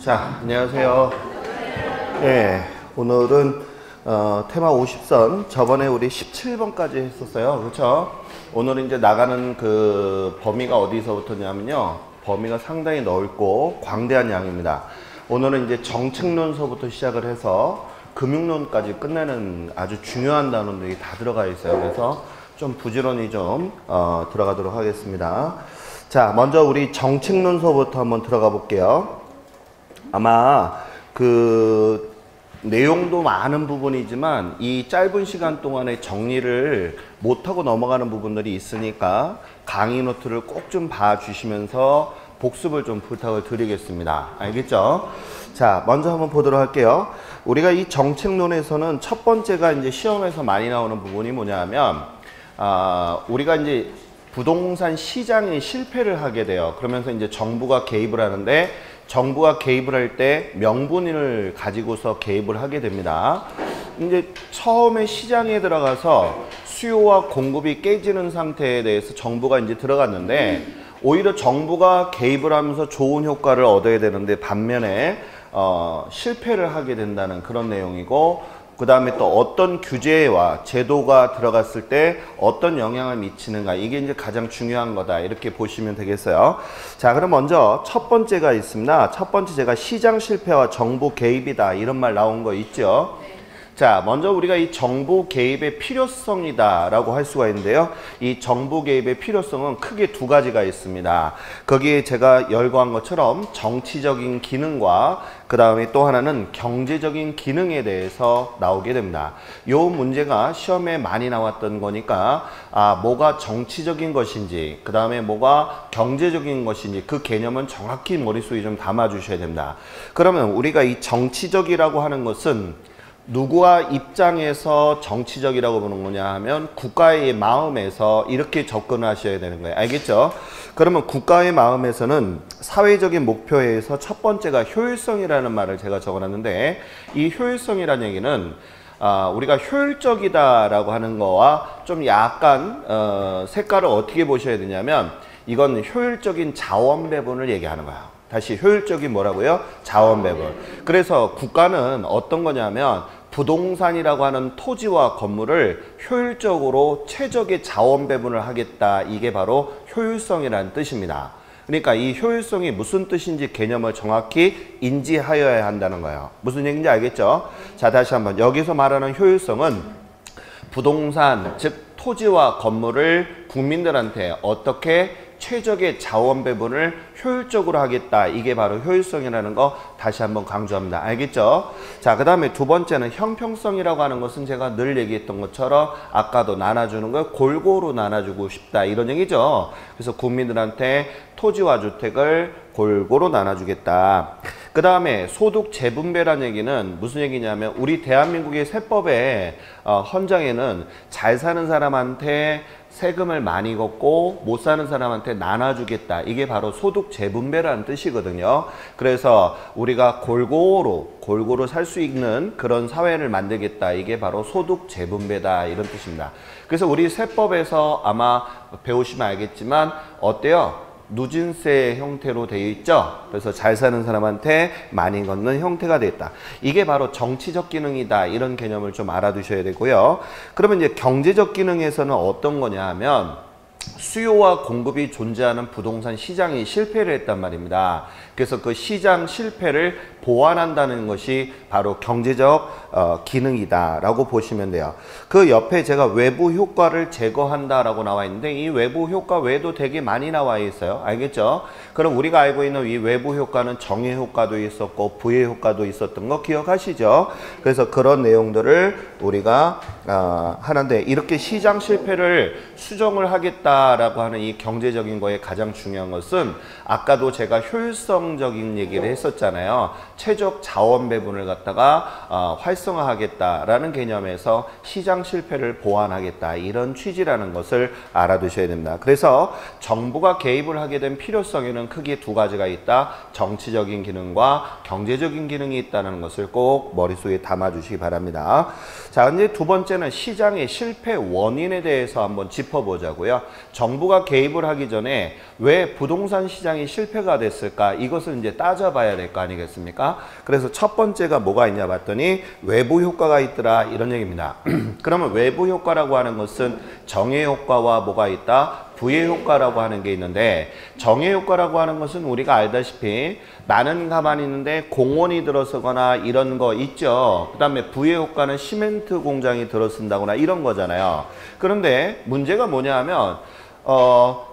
자, 안녕하세요. 예, 오늘은 테마 50선 저번에 우리 17번까지 했었어요. 그렇죠? 오늘은 이제 나가는 그 범위가 어디서부터냐면요. 범위가 상당히 넓고 광대한 양입니다. 오늘은 이제 정책론서부터 시작을 해서 금융론까지 끝내는 아주 중요한 단원들이 다 들어가 있어요. 그래서 좀 부지런히 좀 들어가도록 하겠습니다. 자, 먼저 우리 정책론서부터 한번 들어가 볼게요. 아마 그 내용도 많은 부분이지만 이 짧은 시간 동안에 정리를 못하고 넘어가는 부분들이 있으니까 강의 노트를 꼭 좀 봐주시면서 복습을 좀 부탁을 드리겠습니다. 알겠죠? 자, 먼저 한번 보도록 할게요. 우리가 이 정책론에서는 첫 번째가 이제 시험에서 많이 나오는 부분이 뭐냐면 우리가 이제 부동산 시장이 실패를 하게 돼요. 그러면서 이제 정부가 개입을 하는데 정부가 개입을 할 때 명분을 가지고서 개입을 하게 됩니다. 이제 처음에 시장에 들어가서 수요와 공급이 깨지는 상태에 대해서 정부가 이제 들어갔는데 오히려 정부가 개입을 하면서 좋은 효과를 얻어야 되는데 반면에 실패를 하게 된다는 그런 내용이고, 그 다음에 또 어떤 규제와 제도가 들어갔을 때 어떤 영향을 미치는가, 이게 이제 가장 중요한 거다, 이렇게 보시면 되겠어요. 자, 그럼 먼저 첫 번째가 있습니다. 첫 번째 제가 시장 실패와 정부 개입이다 이런 말 나온 거 있죠. 자, 먼저 우리가 이 정부 개입의 필요성이다 라고 할 수가 있는데요. 이 정부 개입의 필요성은 크게 두 가지가 있습니다. 거기에 제가 열거한 것처럼 정치적인 기능과 그 다음에 또 하나는 경제적인 기능에 대해서 나오게 됩니다. 이 문제가 시험에 많이 나왔던 거니까 뭐가 정치적인 것인지 그 다음에 뭐가 경제적인 것인지 그 개념은 정확히 머릿속에 좀 담아 주셔야 됩니다. 그러면 우리가 이 정치적이라고 하는 것은 누구와 입장에서 정치적이라고 보는 거냐 하면 국가의 마음에서 이렇게 접근을 하셔야 되는 거예요. 알겠죠? 그러면 국가의 마음에서는 사회적인 목표에서 첫 번째가 효율성이라는 말을 제가 적어놨는데, 이 효율성이라는 얘기는 우리가 효율적이다라고 하는 거와 좀 약간 색깔을 어떻게 보셔야 되냐면, 이건 효율적인 자원 배분을 얘기하는 거예요. 다시 효율적인 뭐라고요? 자원 배분. 그래서 국가는 어떤 거냐면 부동산이라고 하는 토지와 건물을 효율적으로 최적의 자원 배분을 하겠다. 이게 바로 효율성이라는 뜻입니다. 그러니까 이 효율성이 무슨 뜻인지 개념을 정확히 인지하여야 한다는 거예요. 무슨 얘기인지 알겠죠? 자, 다시 한번 여기서 말하는 효율성은 부동산, 즉 토지와 건물을 국민들한테 어떻게 최적의 자원 배분을 효율적으로 하겠다. 이게 바로 효율성이라는 거 다시 한번 강조합니다. 알겠죠? 자, 그 다음에 두 번째는 형평성이라고 하는 것은 제가 늘 얘기했던 것처럼 아까도 나눠주는 걸 골고루 나눠주고 싶다, 이런 얘기죠. 그래서 국민들한테 토지와 주택을 골고루 나눠주겠다. 그 다음에 소득 재분배라는 얘기는 무슨 얘기냐면 우리 대한민국의 세법의 헌정에는 잘 사는 사람한테 세금을 많이 걷고 못 사는 사람한테 나눠주겠다. 이게 바로 소득 재분배라는 뜻이거든요. 그래서 우리가 골고루 살 수 있는 그런 사회를 만들겠다. 이게 바로 소득 재분배다, 이런 뜻입니다. 그래서 우리 세법에서 아마 배우시면 알겠지만 어때요? 누진세 형태로 되어 있죠. 그래서 잘 사는 사람한테 많이 걷는 형태가 되어 있다. 이게 바로 정치적 기능이다, 이런 개념을 좀 알아두셔야 되고요. 그러면 이제 경제적 기능에서는 어떤 거냐 하면 수요와 공급이 존재하는 부동산 시장이 실패를 했단 말입니다. 그래서 그 시장 실패를 보완한다는 것이 바로 경제적 기능이다라고 보시면 돼요. 그 옆에 제가 외부 효과를 제거한다라고 나와 있는데 이 외부 효과 외에도 되게 많이 나와 있어요. 알겠죠? 그럼 우리가 알고 있는 이 외부 효과는 정의 효과도 있었고 부의 효과도 있었던 거 기억하시죠? 그래서 그런 내용들을 우리가 하는데, 이렇게 시장 실패를 수정을 하겠다라고 하는 이 경제적인 거에 가장 중요한 것은 아까도 제가 효율성적인 얘기를 했었잖아요. 최적 자원 배분을 갖다가 활성화하겠다라는 개념에서 시장 실패를 보완하겠다, 이런 취지라는 것을 알아두셔야 됩니다. 그래서 정부가 개입을 하게 된 필요성에는 크게 두 가지가 있다. 정치적인 기능과 경제적인 기능이 있다는 것을 꼭 머릿속에 담아주시기 바랍니다. 자, 이제 두 번째는 시장의 실패 원인에 대해서 한번 짚어보자고요. 정부가 개입을 하기 전에 왜 부동산 시장이 실패가 됐을까? 이것을 이제 따져봐야 될 거 아니겠습니까? 그래서 첫 번째가 뭐가 있냐 봤더니 외부 효과가 있더라 이런 얘기입니다. 그러면 외부 효과라고 하는 것은 정해 효과와 뭐가 있다? 부의 효과라고 하는 게 있는데, 정해 효과라고 하는 것은 우리가 알다시피 나는 가만히 있는데 공원이 들어서거나 이런 거 있죠. 그 다음에 부의 효과는 시멘트 공장이 들어선다거나 이런 거잖아요. 그런데 문제가 뭐냐 하면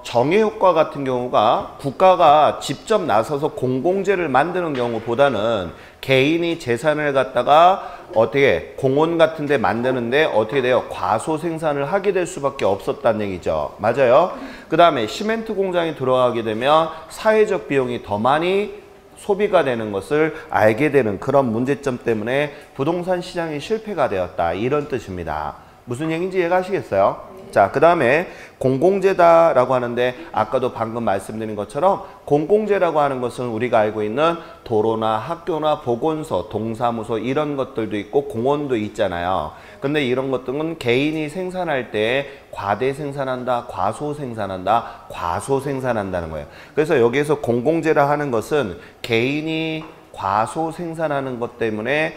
정해 효과 같은 경우가 국가가 직접 나서서 공공재를 만드는 경우보다는 개인이 재산을 갖다가 어떻게 공원 같은 데 만드는데 어떻게 돼요? 과소 생산을 하게 될 수밖에 없었다는 얘기죠. 맞아요? 그 다음에 시멘트 공장이 들어가게 되면 사회적 비용이 더 많이 소비가 되는 것을 알게 되는 그런 문제점 때문에 부동산 시장이 실패가 되었다. 이런 뜻입니다. 무슨 얘기인지 이해가시겠어요? 자, 그 다음에 공공재다라고 하는데 아까도 방금 말씀드린 것처럼 공공재라고 하는 것은 우리가 알고 있는 도로나 학교나 보건소, 동사무소 이런 것들도 있고 공원도 있잖아요. 근데 이런 것들은 개인이 생산할 때 과대 생산한다, 과소 생산한다, 과소 생산한다는 거예요. 그래서 여기에서 공공재라 하는 것은 개인이 과소 생산하는 것 때문에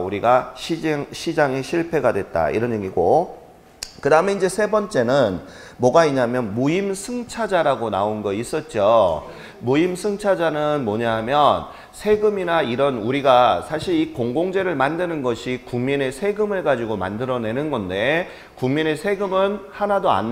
우리가 시장이 실패가 됐다 이런 얘기고, 그 다음에 이제 세 번째는 뭐가 있냐면 무임승차자라고 나온 거 있었죠. 무임승차자는 뭐냐 하면 세금이나 이런 우리가 사실 이 공공재를 만드는 것이 국민의 세금을 가지고 만들어내는 건데, 국민의 세금은 하나도 안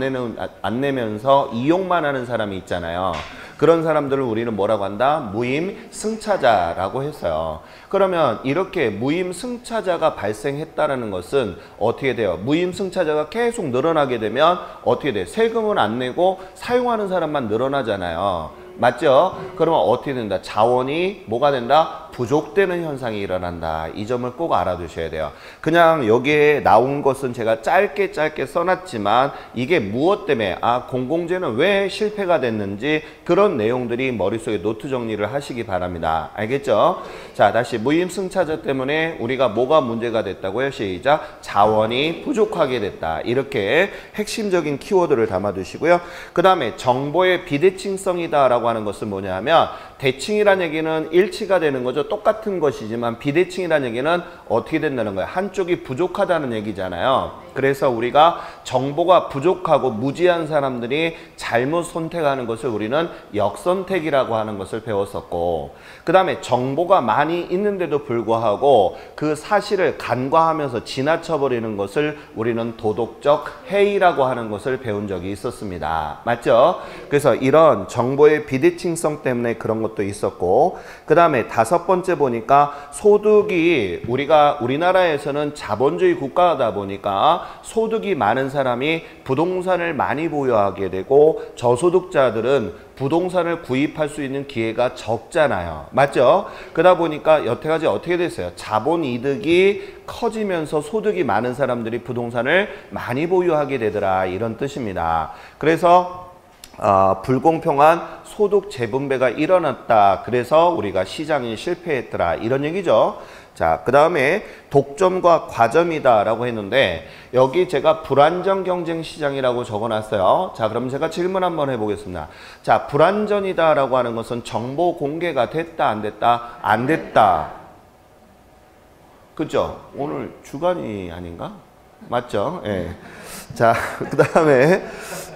내면서 이용만 하는 사람이 있잖아요. 그런 사람들을 우리는 뭐라고 한다? 무임승차자라고 했어요. 그러면 이렇게 무임승차자가 발생했다는 것은 어떻게 돼요? 무임승차자가 계속 늘어나게 되면 어떻게 돼요? 세금을 안 내고 사용하는 사람만 늘어나잖아요. 맞죠? 그러면 어떻게 된다? 자원이 뭐가 된다? 부족되는 현상이 일어난다. 이 점을 꼭 알아두셔야 돼요. 그냥 여기에 나온 것은 제가 짧게 써놨지만 이게 무엇 때문에 공공재는 왜 실패가 됐는지 그런 내용들이 머릿속에 노트 정리를 하시기 바랍니다. 알겠죠? 자, 다시 무임승차자 때문에 우리가 뭐가 문제가 됐다고요? 시작. 자원이 부족하게 됐다. 이렇게 핵심적인 키워드를 담아두시고요. 그 다음에 정보의 비대칭성이다 라고 하는 것은 뭐냐 하면, 대칭이라는 얘기는 일치가 되는 거죠. 똑같은 것이지만 비대칭이라는 얘기는 어떻게 된다는 거예요? 한쪽이 부족하다는 얘기잖아요. 그래서 우리가 정보가 부족하고 무지한 사람들이 잘못 선택하는 것을 우리는 역선택이라고 하는 것을 배웠었고, 그 다음에 정보가 많이 있는데도 불구하고 그 사실을 간과하면서 지나쳐버리는 것을 우리는 도덕적 해이라고 하는 것을 배운 적이 있었습니다. 맞죠? 그래서 이런 정보의 비대칭성 때문에 그런 것도 있었고, 그 다음에 다섯 번째 보니까 소득이 우리나라에서는 자본주의 국가다 보니까 소득이 많은 사람이 부동산을 많이 보유하게 되고 저소득자들은 부동산을 구입할 수 있는 기회가 적잖아요. 맞죠? 그러다 보니까 여태까지 어떻게 됐어요? 자본이득이 커지면서 소득이 많은 사람들이 부동산을 많이 보유하게 되더라. 이런 뜻입니다. 그래서 불공평한 소득 재분배가 일어났다. 그래서 우리가 시장이 실패했더라. 이런 얘기죠. 자, 그 다음에 독점과 과점이다 라고 했는데 여기 제가 불안전 경쟁 시장이라고 적어놨어요. 자, 그럼 제가 질문 한번 해보겠습니다. 자, 불안전이다 라고 하는 것은 정보 공개가 됐다 안 됐다? 안 됐다. 그죠? 오늘 주간이 아닌가? 맞죠? 예. 자, 그 다음에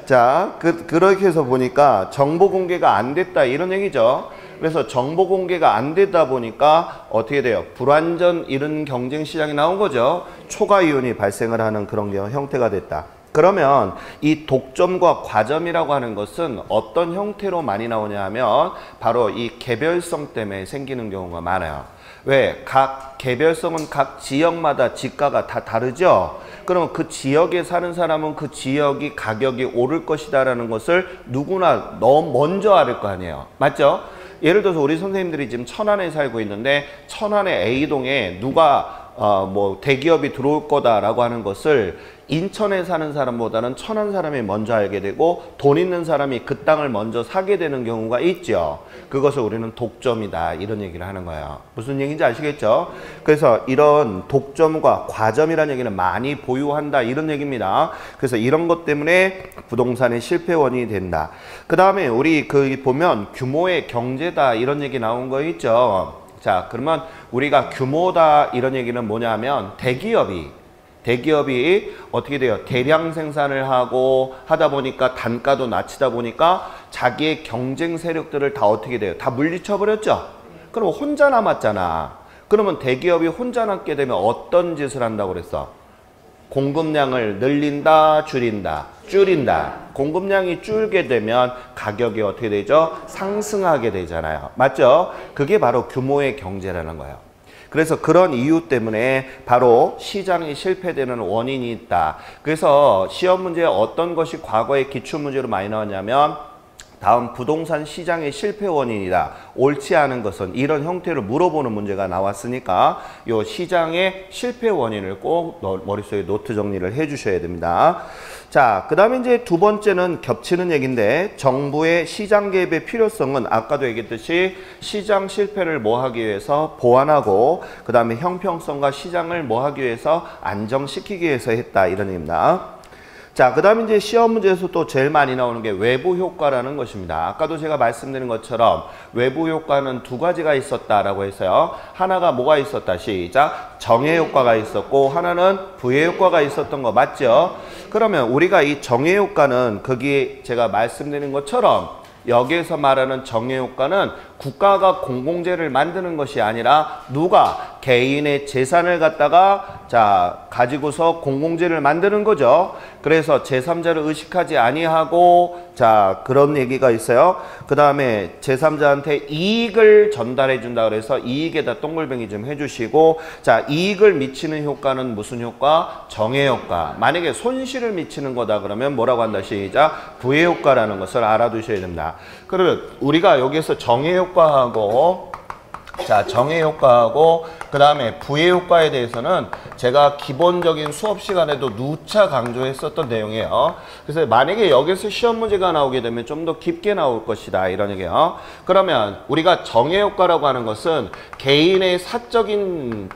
자, 그렇게 해서 보니까 정보 공개가 안 됐다 이런 얘기죠. 그래서 정보 공개가 안 되다 보니까 어떻게 돼요? 불완전 이런 경쟁 시장이 나온 거죠. 초과 이윤이 발생을 하는 그런 형태가 됐다. 그러면 이 독점과 과점이라고 하는 것은 어떤 형태로 많이 나오냐 하면 바로 이 개별성 때문에 생기는 경우가 많아요. 왜? 각 개별성은 각 지역마다 지가가 다 다르죠. 그러면 그 지역에 사는 사람은 그 지역이 가격이 오를 것이다라는 것을 누구나 너무 먼저 알 거 아니에요. 맞죠? 예를 들어서 우리 선생님들이 지금 천안에 살고 있는데 천안의 A동에 누가 뭐 대기업이 들어올 거다라고 하는 것을 인천에 사는 사람보다는 천안 사람이 먼저 알게 되고 돈 있는 사람이 그 땅을 먼저 사게 되는 경우가 있죠. 그것을 우리는 독점이다 이런 얘기를 하는 거예요. 무슨 얘기인지 아시겠죠? 그래서 이런 독점과 과점이라는 얘기는 많이 보유한다 이런 얘기입니다. 그래서 이런 것 때문에 부동산의 실패 원인이 된다. 그 다음에 우리 보면 규모의 경제다 이런 얘기 나온 거 있죠. 자, 그러면 우리가 규모다 이런 얘기는 뭐냐면 대기업이 어떻게 돼요? 대량 생산을 하고 하다 보니까 단가도 낮추다 보니까 자기의 경쟁 세력들을 다 어떻게 돼요? 다 물리쳐 버렸죠? 그럼 혼자 남았잖아. 그러면 대기업이 혼자 남게 되면 어떤 짓을 한다고 그랬어? 공급량을 늘린다, 줄인다. 공급량이 줄게 되면 가격이 어떻게 되죠? 상승하게 되잖아요. 맞죠? 그게 바로 규모의 경제라는 거예요. 그래서 그런 이유 때문에 바로 시장이 실패되는 원인이 있다. 그래서 시험 문제에 어떤 것이 과거에 기출문제로 많이 나왔냐면 다음 부동산 시장의 실패 원인이다. 옳지 않은 것은 이런 형태로 물어보는 문제가 나왔으니까 이 시장의 실패 원인을 꼭 머릿속에 노트 정리를 해 주셔야 됩니다. 자, 그 다음에 이제 두 번째는 겹치는 얘기인데 정부의 시장 개입의 필요성은 아까도 얘기했듯이 시장 실패를 뭐 하기 위해서 보완하고 그 다음에 형평성과 시장을 뭐 하기 위해서 안정시키기 위해서 했다 이런 얘기입니다. 자, 그 다음에 이제 시험 문제에서 또 제일 많이 나오는 게 외부 효과라는 것입니다. 아까도 제가 말씀드린 것처럼 외부 효과는 두 가지가 있었다라고 했어요. 하나가 뭐가 있었다? 시작. 정해 효과가 있었고 하나는 부해 효과가 있었던 거 맞죠? 그러면 우리가 이 정해 효과는 거기 제가 말씀드린 것처럼 여기에서 말하는 정해 효과는 국가가 공공재를 만드는 것이 아니라 누가 개인의 재산을 갖다가 가지고서 공공재를 만드는 거죠. 그래서 제3자를 의식하지 아니하고 그런 얘기가 있어요. 그 다음에 제3자한테 이익을 전달해 준다 그래서 이익에다 동글뱅이 좀 해주시고 이익을 미치는 효과는 무슨 효과? 정해 효과. 만약에 손실을 미치는 거다 그러면 뭐라고 한다? 시작. 부해 효과라는 것을 알아두셔야 됩니다. 그러면 우리가 여기서 정해 효과하고 정해 효과하고 그 다음에 부해 효과에 대해서는 제가 기본적인 수업 시간에도 누차 강조했었던 내용이에요. 그래서 만약에 여기서 시험 문제가 나오게 되면 좀 더 깊게 나올 것이다 이런 얘기예요. 그러면 우리가 정해 효과라고 하는 것은 개인의 사적인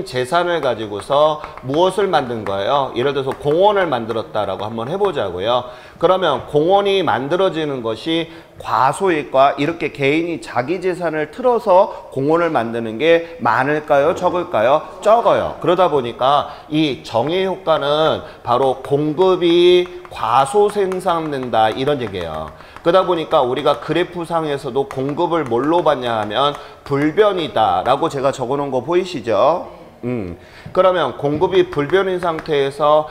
재산을 가지고서 무엇을 만든 거예요? 예를 들어서 공원을 만들었다라고 한번 해보자고요. 그러면 공원이 만들어지는 것이 과소일까? 이렇게 개인이 자기 재산을 틀어서 공원을 만드는 게 많을까요? 적을까요? 적어요. 그러다 보니까 이 정해 효과는 바로 공급이 과소 생산된다 이런 얘기예요. 그러다 보니까 우리가 그래프상에서도 공급을 뭘로 봤냐 하면 불변이다 라고 제가 적어놓은 거 보이시죠? 그러면 공급이 불변인 상태에서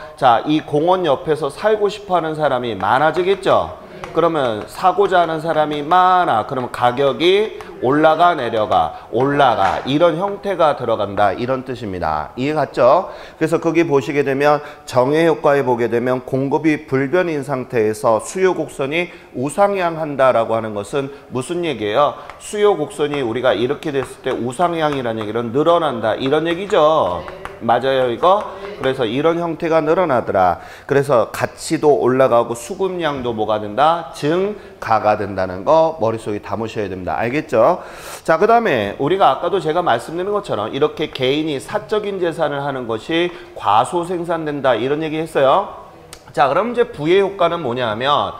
이 공원 옆에서 살고 싶어 하는 사람이 많아지겠죠? 그러면 사고자 하는 사람이 많아. 그러면 가격이 올라가 올라가 이런 형태가 들어간다 이런 뜻입니다. 이해 갔죠? 그래서 거기 보시게 되면 정해 효과에 보게 되면 공급이 불변인 상태에서 수요 곡선이 우상향한다라고 하는 것은 무슨 얘기예요? 수요 곡선이 우리가 이렇게 됐을 때 우상향이라는 얘기는 늘어난다 이런 얘기죠. 맞아요 이거? 그래서 이런 형태가 늘어나더라. 그래서 가치도 올라가고 수급량도 뭐가 된다? 증가가 된다는 거 머릿속에 담으셔야 됩니다. 알겠죠? 자, 그 다음에 우리가 아까도 제가 말씀드린 것처럼 이렇게 개인이 사적인 재산을 하는 것이 과소 생산된다 이런 얘기 했어요. 자, 그럼 이제 부의 효과는 뭐냐 하면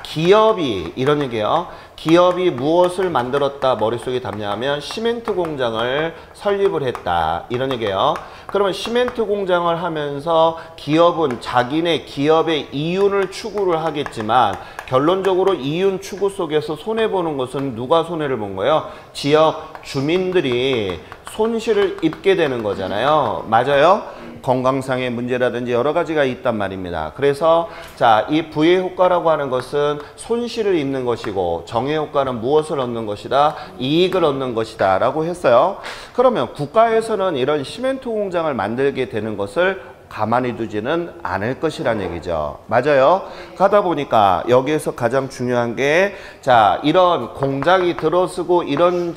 기업이 이런 얘기예요. 기업이 무엇을 만들었다 머릿속에 담냐 하면 시멘트 공장을 설립을 했다 이런 얘기예요. 그러면 시멘트 공장을 하면서 기업은 자기네 기업의 이윤을 추구를 하겠지만 결론적으로 이윤 추구 속에서 손해보는 것은 누가 손해를 본 거예요? 지역 주민들이 손실을 입게 되는 거잖아요. 맞아요? 건강상의 문제라든지 여러 가지가 있단 말입니다. 그래서 이 부의 효과라고 하는 것은 손실을 입는 것이고 정의 효과는 무엇을 얻는 것이다? 이익을 얻는 것이다 라고 했어요. 그러면 국가에서는 이런 시멘트 공장을 만들게 되는 것을 가만히 두지는 않을 것이라는 얘기죠. 맞아요. 가다 보니까 여기에서 가장 중요한 게 자, 이런 공장이 들어서고 이런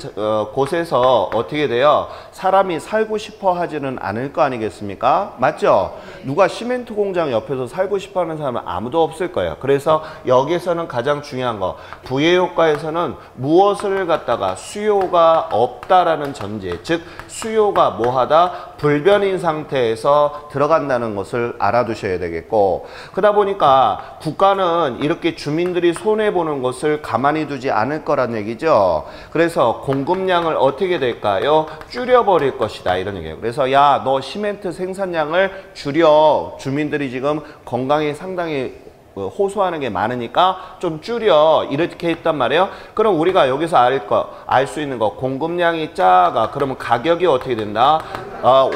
곳에서 어떻게 돼요? 사람이 살고 싶어 하지는 않을 거 아니겠습니까? 맞죠? 누가 시멘트 공장 옆에서 살고 싶어 하는 사람은 아무도 없을 거예요. 그래서 여기에서는 가장 중요한 거, 부의효과에서는 무엇을 갖다가 수요가 없다라는 전제, 즉 수요가 뭐하다? 불변인 상태에서 들어간다는 것을 알아두셔야 되겠고, 그러다 보니까 국가는 이렇게 주민들이 손해보는 것을 가만히 두지 않을 거란 얘기죠. 그래서 공급량을 어떻게 될까요? 줄여버릴 것이다, 이런 얘기예요. 그래서 야, 너 시멘트 생산량을 줄여. 주민들이 지금 건강에 상당히 호소하는 게 많으니까 좀 줄여, 이렇게 했단 말이에요. 그럼 우리가 여기서 알 수 있는 거, 공급량이 작아. 그러면 가격이 어떻게 된다?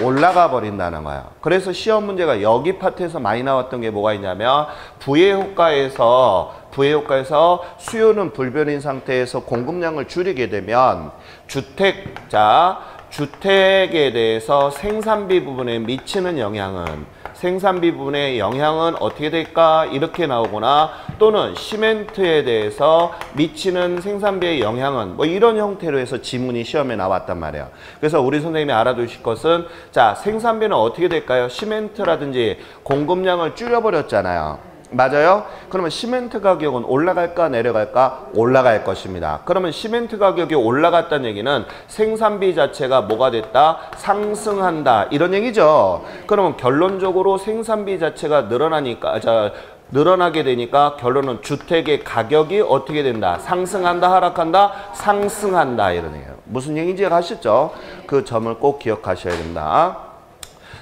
올라가 버린다는 거예요. 그래서 시험 문제가 여기 파트에서 많이 나왔던 게 뭐가 있냐면 부의효과에서 수요는 불변인 상태에서 공급량을 줄이게 되면 주택에 대해서 생산비 부분에 미치는 영향은, 생산비 부분의 영향은 어떻게 될까? 이렇게 나오거나, 또는 시멘트에 대해서 미치는 생산비의 영향은 뭐 이런 형태로 해서 지문이 시험에 나왔단 말이에요. 그래서 우리 선생님이 알아두실 것은, 자, 생산비는 어떻게 될까요? 시멘트라든지 공급량을 줄여버렸잖아요. 맞아요? 그러면 시멘트 가격은 올라갈까 내려갈까? 올라갈 것입니다. 그러면 시멘트 가격이 올라갔다는 얘기는 생산비 자체가 뭐가 됐다? 상승한다, 이런 얘기죠. 그러면 결론적으로 생산비 자체가 늘어나게 되니까 결론은 주택의 가격이 어떻게 된다? 상승한다, 하락한다? 상승한다, 이런 얘기예요. 무슨 얘기인지 아시죠? 그 점을 꼭 기억하셔야 된다.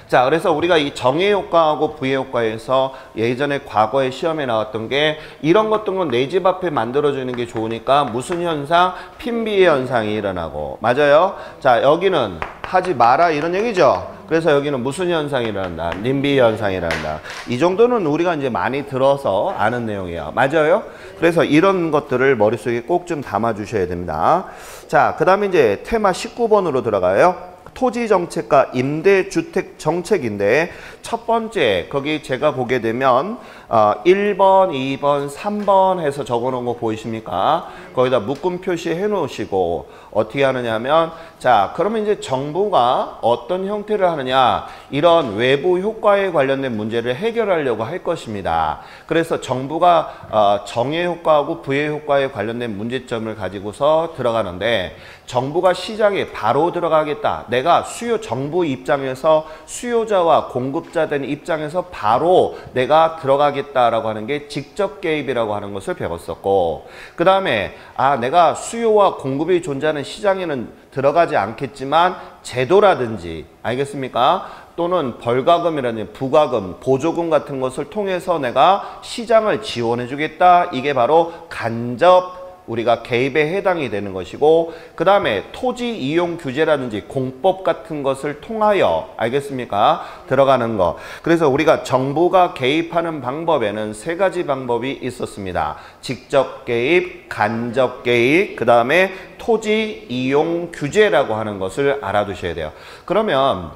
자, 그래서 우리가 이 정의효과하고 부의효과에서 예전에 과거에 시험에 나왔던 게 이런 것들은 내 집 앞에 만들어주는 게 좋으니까 무슨 현상? 핀비의 현상이 일어나고. 맞아요? 자, 여기는 하지 마라, 이런 얘기죠. 그래서 여기는 무슨 현상이 일어난다? 님비 현상이 일어난다. 이 정도는 우리가 이제 많이 들어서 아는 내용이에요. 맞아요? 그래서 이런 것들을 머릿속에 꼭 좀 담아 주셔야 됩니다. 자, 그 다음에 이제 테마 19번으로 들어가요. 토지정책과 임대주택정책인데, 첫 번째 거기 제가 보게 되면 1번, 2번, 3번 해서 적어놓은 거 보이십니까? 거기다 묶음 표시해 놓으시고 어떻게 하느냐 하면, 자, 그러면 이제 정부가 어떤 형태를 하느냐, 이런 외부 효과에 관련된 문제를 해결하려고 할 것입니다. 그래서 정부가 정의 효과하고 부의 효과에 관련된 문제점을 가지고서 들어가는데, 정부가 시장에 바로 들어가겠다. 내가 정부 입장에서 수요자와 공급자 된 입장에서 바로 내가 들어가겠다라고 하는 게 직접 개입이라고 하는 것을 배웠었고, 그 다음에 내가 수요와 공급이 존재하는 시장에는 들어가지 않겠지만 제도라든지, 알겠습니까? 또는 벌가금이라든지 부가금, 보조금 같은 것을 통해서 내가 시장을 지원해 주겠다. 이게 바로 간접 우리가 개입에 해당이 되는 것이고, 그 다음에 토지 이용 규제라든지 공법 같은 것을 통하여, 알겠습니까? 들어가는 거. 그래서 우리가 정부가 개입하는 방법에는 세 가지 방법이 있었습니다. 직접 개입, 간접 개입, 그 다음에 토지 이용 규제라고 하는 것을 알아두셔야 돼요. 그러면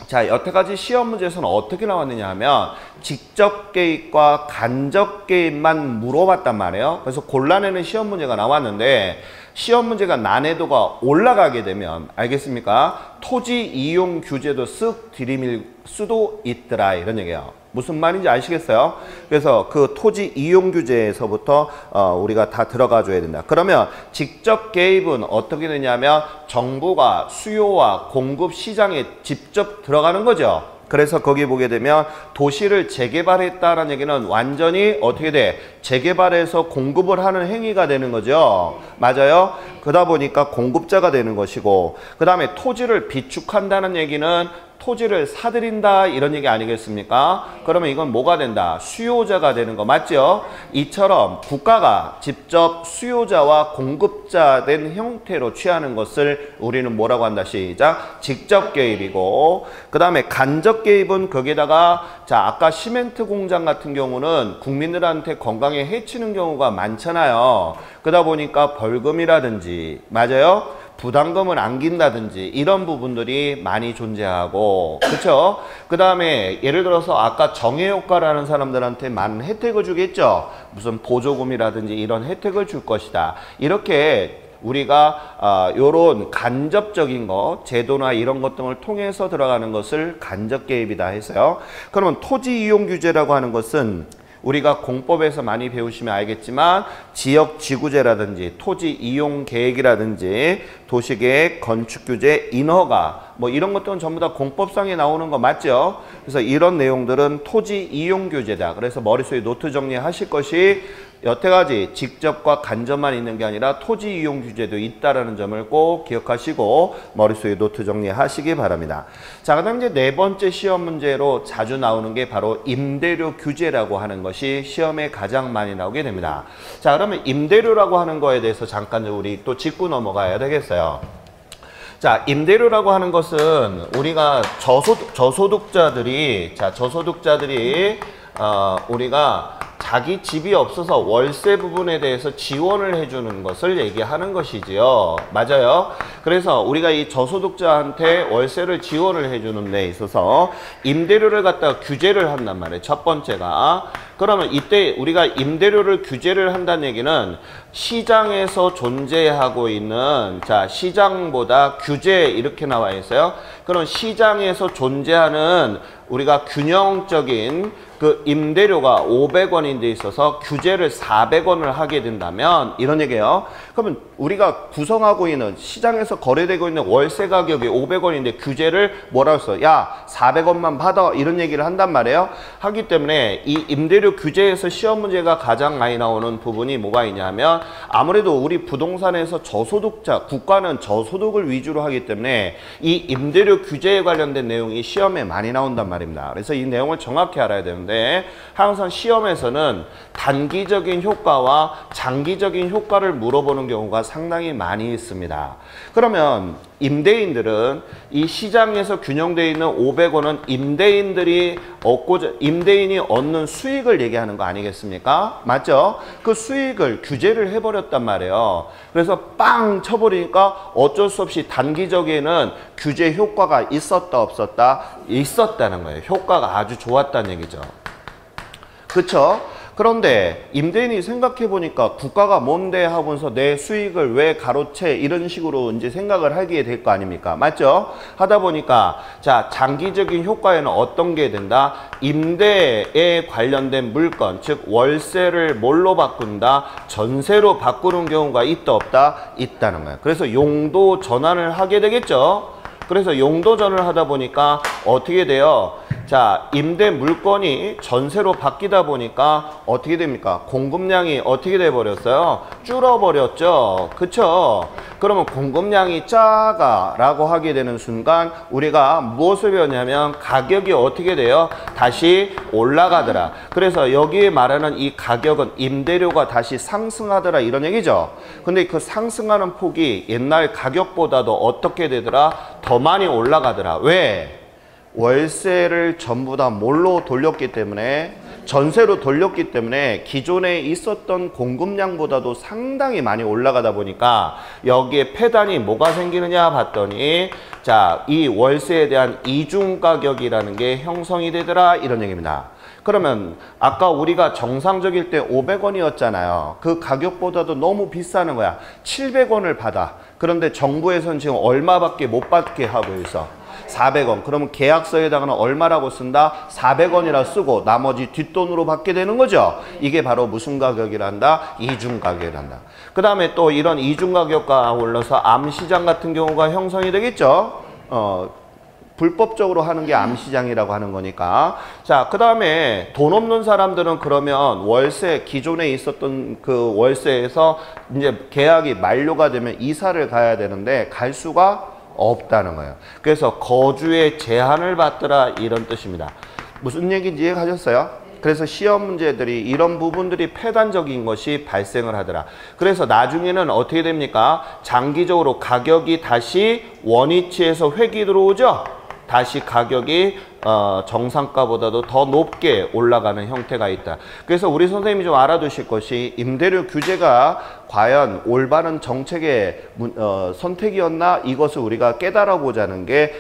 자, 여태까지 시험 문제에서는 어떻게 나왔느냐 하면 직접 개입과 간접 개입만 물어봤단 말이에요. 그래서 골라내는 시험 문제가 나왔는데, 시험 문제가 난이도가 올라가게 되면, 알겠습니까? 토지 이용 규제도 쓱 들이밀 수도 있더라, 이런 얘기예요. 무슨 말인지 아시겠어요? 그래서 그 토지 이용 규제에서부터 우리가 다 들어가 줘야 된다. 그러면 직접 개입은 어떻게 되냐면 정부가 수요와 공급 시장에 직접 들어가는 거죠. 그래서 거기 보게 되면 도시를 재개발했다는 얘기는 완전히 어떻게 돼? 재개발해서 공급을 하는 행위가 되는 거죠. 맞아요? 그러다 보니까 공급자가 되는 것이고, 그 다음에 토지를 비축한다는 얘기는 토지를 사들인다, 이런 얘기 아니겠습니까? 그러면 이건 뭐가 된다? 수요자가 되는 거 맞죠? 이처럼 국가가 직접 수요자와 공급자 된 형태로 취하는 것을 우리는 뭐라고 한다? 시작! 직접 개입이고, 그 다음에 간접 개입은 거기에다가, 자, 아까 시멘트 공장 같은 경우는 국민들한테 건강에 해치는 경우가 많잖아요. 그러다 보니까 벌금이라든지, 맞아요? 부담금을 안긴다든지 이런 부분들이 많이 존재하고, 그렇죠? 그 다음에 예를 들어서 아까 정해효과라는 사람들한테 많은 혜택을 주겠죠. 무슨 보조금이라든지 이런 혜택을 줄 것이다. 이렇게 우리가 요런 간접적인 것, 제도나 이런 것 등을 통해서 들어가는 것을 간접 개입이다 해서요. 그러면 토지 이용 규제라고 하는 것은 우리가 공법에서 많이 배우시면 알겠지만 지역 지구제라든지 토지 이용 계획이라든지 도시계획, 건축규제, 인허가 뭐 이런 것들은 전부 다 공법상에 나오는 거 맞죠? 그래서 이런 내용들은 토지 이용 규제다. 그래서 머릿속에 노트 정리하실 것이 여태까지 직접과 간접만 있는 게 아니라 토지 이용 규제도 있다라는 점을 꼭 기억하시고 머릿속에 노트 정리하시기 바랍니다. 자, 그다음 이제 네 번째 시험 문제로 자주 나오는 게 바로 임대료 규제라고 하는 것이 시험에 가장 많이 나오게 됩니다. 자, 그러면 임대료라고 하는 거에 대해서 잠깐 우리 또 짚고 넘어가야 되겠어요. 자, 임대료라고 하는 것은 우리가 저소득자들이 우리가 자기 집이 없어서 월세 부분에 대해서 지원을 해주는 것을 얘기하는 것이지요. 맞아요. 그래서 우리가 이 저소득자한테 월세를 지원을 해주는 데 있어서 임대료를 갖다가 규제를 한단 말이에요. 첫 번째가. 그러면 이때 우리가 임대료를 규제를 한다는 얘기는 시장에서 존재하고 있는, 자, 시장보다 규제 이렇게 나와 있어요. 그럼 시장에서 존재하는 우리가 균형적인 그 임대료가 500원인 데 있어서 규제를 400원을 하게 된다면 이런 얘기예요. 그러면 우리가 구성하고 있는 시장에서 거래되고 있는 월세 가격이 500원인데 규제를 뭐라고 했어? 야, 400원만 받아. 이런 얘기를 한단 말이에요. 하기 때문에 이 임대료 규제에서 시험 문제가 가장 많이 나오는 부분이 뭐가 있냐면 아무래도 우리 부동산에서 저소득자, 국가는 저소득을 위주로 하기 때문에 이 임대료 규제에 관련된 내용이 시험에 많이 나온단 말입니다. 그래서 이 내용을 정확히 알아야 되는데 항상 시험에서는 단기적인 효과와 장기적인 효과를 물어보는 경우가 상당히 많이 있습니다. 그러면 임대인들은 이 시장에서 균형되어 있는 500원은 임대인이 얻는 수익을 얘기하는 거 아니겠습니까? 맞죠? 그 수익을 규제를 해버렸단 말이에요. 그래서 빵 쳐버리니까 어쩔 수 없이 단기적에는 규제 효과가 있었다 없었다? 있었다는 거예요. 효과가 아주 좋았다는 얘기죠. 그쵸? 그런데 임대인이 생각해 보니까 국가가 뭔데 하면서 내 수익을 왜 가로채 이런 식으로 이제 생각을 하게 될 거 아닙니까? 맞죠? 하다 보니까 자, 장기적인 효과에는 어떤 게 된다? 임대에 관련된 물건, 즉 월세를 뭘로 바꾼다? 전세로 바꾸는 경우가 있다 없다? 있다는 거예요. 그래서 용도 전환을 하게 되겠죠? 그래서 용도 전환을 하다 보니까 어떻게 돼요? 자, 임대 물건이 전세로 바뀌다 보니까 어떻게 됩니까? 공급량이 어떻게 돼 버렸어요? 줄어버렸죠. 그쵸? 그러면 공급량이 작아 라고 하게 되는 순간 우리가 무엇을 배웠냐면 가격이 어떻게 돼요? 다시 올라가더라. 그래서 여기에 말하는 이 가격은 임대료가 다시 상승하더라 이런 얘기죠. 근데 그 상승하는 폭이 옛날 가격보다도 어떻게 되더라? 더 많이 올라가더라. 왜? 월세를 전부 다 뭘로 돌렸기 때문에, 전세로 돌렸기 때문에 기존에 있었던 공급량보다도 상당히 많이 올라가다 보니까 여기에 폐단이 뭐가 생기느냐 봤더니 자, 이 월세에 대한 이중 가격이라는 게 형성이 되더라 이런 얘기입니다. 그러면 아까 우리가 정상적일 때 500원이었잖아요. 그 가격보다도 너무 비싸는 거야. 700원을 받아. 그런데 정부에서는 지금 얼마밖에 못 받게 하고 있어. 400원. 그러면 계약서에다가는 얼마라고 쓴다? 400원이라 쓰고 나머지 뒷돈으로 받게 되는 거죠. 이게 바로 무슨 가격이란다? 이중 가격이란다. 그 다음에 또 이런 이중 가격과 아울러서 암시장 같은 경우가 형성이 되겠죠. 불법적으로 하는 게 암시장이라고 하는 거니까. 자, 그 다음에 돈 없는 사람들은 그러면 월세, 기존에 있었던 그 월세에서 이제 계약이 만료가 되면 이사를 가야 되는데 갈 수가 없다는 거예요. 그래서 거주에 제한을 받더라 이런 뜻입니다. 무슨 얘기인지 이해가셨어요? 그래서 시험 문제들이 이런 부분들이 폐단적인 것이 발생을 하더라. 그래서 나중에는 어떻게 됩니까? 장기적으로 가격이 다시 원위치에서 획이 들어오죠? 다시 가격이 정상가보다도 더 높게 올라가는 형태가 있다. 그래서 우리 선생님이 좀 알아두실 것이 임대료 규제가 과연 올바른 정책의 선택이었나, 이것을 우리가 깨달아보자는 게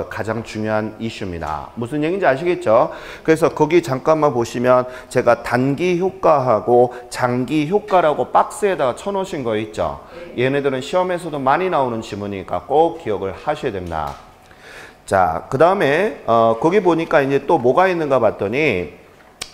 가장 중요한 이슈입니다. 무슨 얘기인지 아시겠죠? 그래서 거기 잠깐만 보시면 제가 단기 효과하고 장기 효과라고 박스에다가 쳐놓으신 거 있죠? 얘네들은 시험에서도 많이 나오는 지문이니까 꼭 기억을 하셔야 됩니다. 자, 그 다음에 거기 보니까 이제 또 뭐가 있는가 봤더니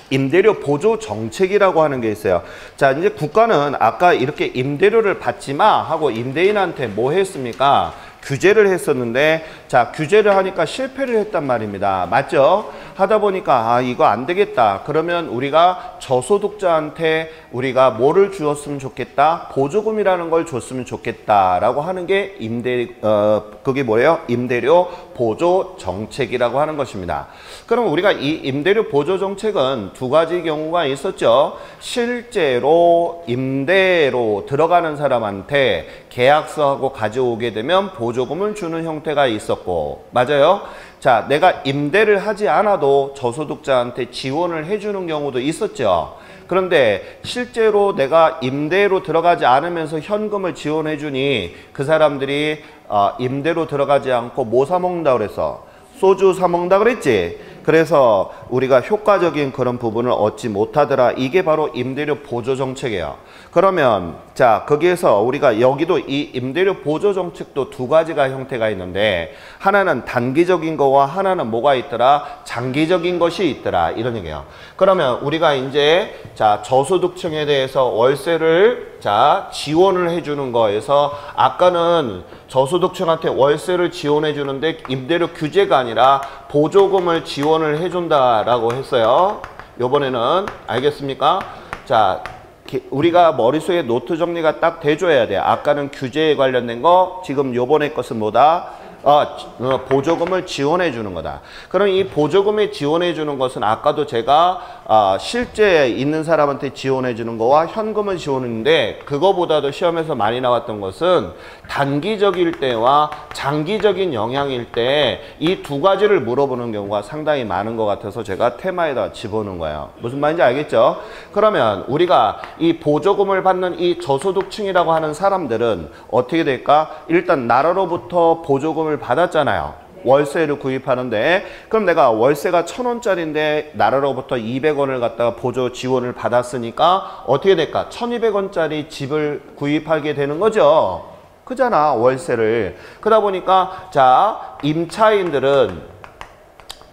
임대료 보조 정책이라고 하는 게 있어요. 자, 이제 국가는 아까 이렇게 임대료를 받지 마 하고 임대인한테 뭐 했습니까? 규제를 했었는데, 자, 규제를 하니까 실패를 했단 말입니다. 맞죠? 하다 보니까 이거 안 되겠다. 그러면 우리가 저소득자한테 우리가 뭐를 주었으면 좋겠다? 보조금이라는 걸 줬으면 좋겠다라고 하는 게 그게 뭐예요? 임대료 보조 정책이라고 하는 것입니다. 그럼 우리가 이 임대료 보조 정책은 두 가지 경우가 있었죠. 실제로 임대로 들어가는 사람한테 계약서하고 가져오게 되면 보조금을 주는 형태가 있었고, 맞아요? 자, 내가 임대를 하지 않아도 저소득자한테 지원을 해주는 경우도 있었죠. 그런데 실제로 내가 임대로 들어가지 않으면서 현금을 지원해 주니 그 사람들이 임대로 들어가지 않고 뭐 사 먹는다 그래서 소주 사 먹는다 그랬지. 그래서 우리가 효과적인 그런 부분을 얻지 못하더라. 이게 바로 임대료 보조 정책이에요. 그러면 자, 거기에서 우리가 여기도 이 임대료 보조 정책도 두 가지가 형태가 있는데, 하나는 단기적인 거와 하나는 뭐가 있더라? 장기적인 것이 있더라. 이런 얘기예요. 그러면 우리가 이제 자, 저소득층에 대해서 월세를 자, 지원을 해주는 거에서 아까는 저소득층한테 월세를 지원해 주는데 임대료 규제가 아니라 보조금을 지원을 해준다라고 했어요. 요번에는 알겠습니까? 자, 우리가 머릿속에 노트 정리가 딱 돼줘야 돼요. 아까는 규제에 관련된 거, 지금 요번에 것은 뭐다? 보조금을 지원해 주는 거다. 그럼 이 보조금을 지원해 주는 것은 아까도 제가 실제 있는 사람한테 지원해 주는 거와 현금을 지원했는데, 그거보다도 시험에서 많이 나왔던 것은 단기적일 때와 장기적인 영향일 때 이 두 가지를 물어보는 경우가 상당히 많은 것 같아서 제가 테마에다 집어넣은 거예요. 무슨 말인지 알겠죠? 그러면 우리가 이 보조금을 받는 이 저소득층이라고 하는 사람들은 어떻게 될까? 일단 나라로부터 보조금을 받았잖아요. 월세를 구입하는데, 그럼 내가 월세가 1,000원짜리인데 나라로부터 200원을 갖다가 보조 지원을 받았으니까 어떻게 될까? 1,200원짜리 집을 구입하게 되는 거죠. 그잖아, 월세를. 그러다 보니까 자,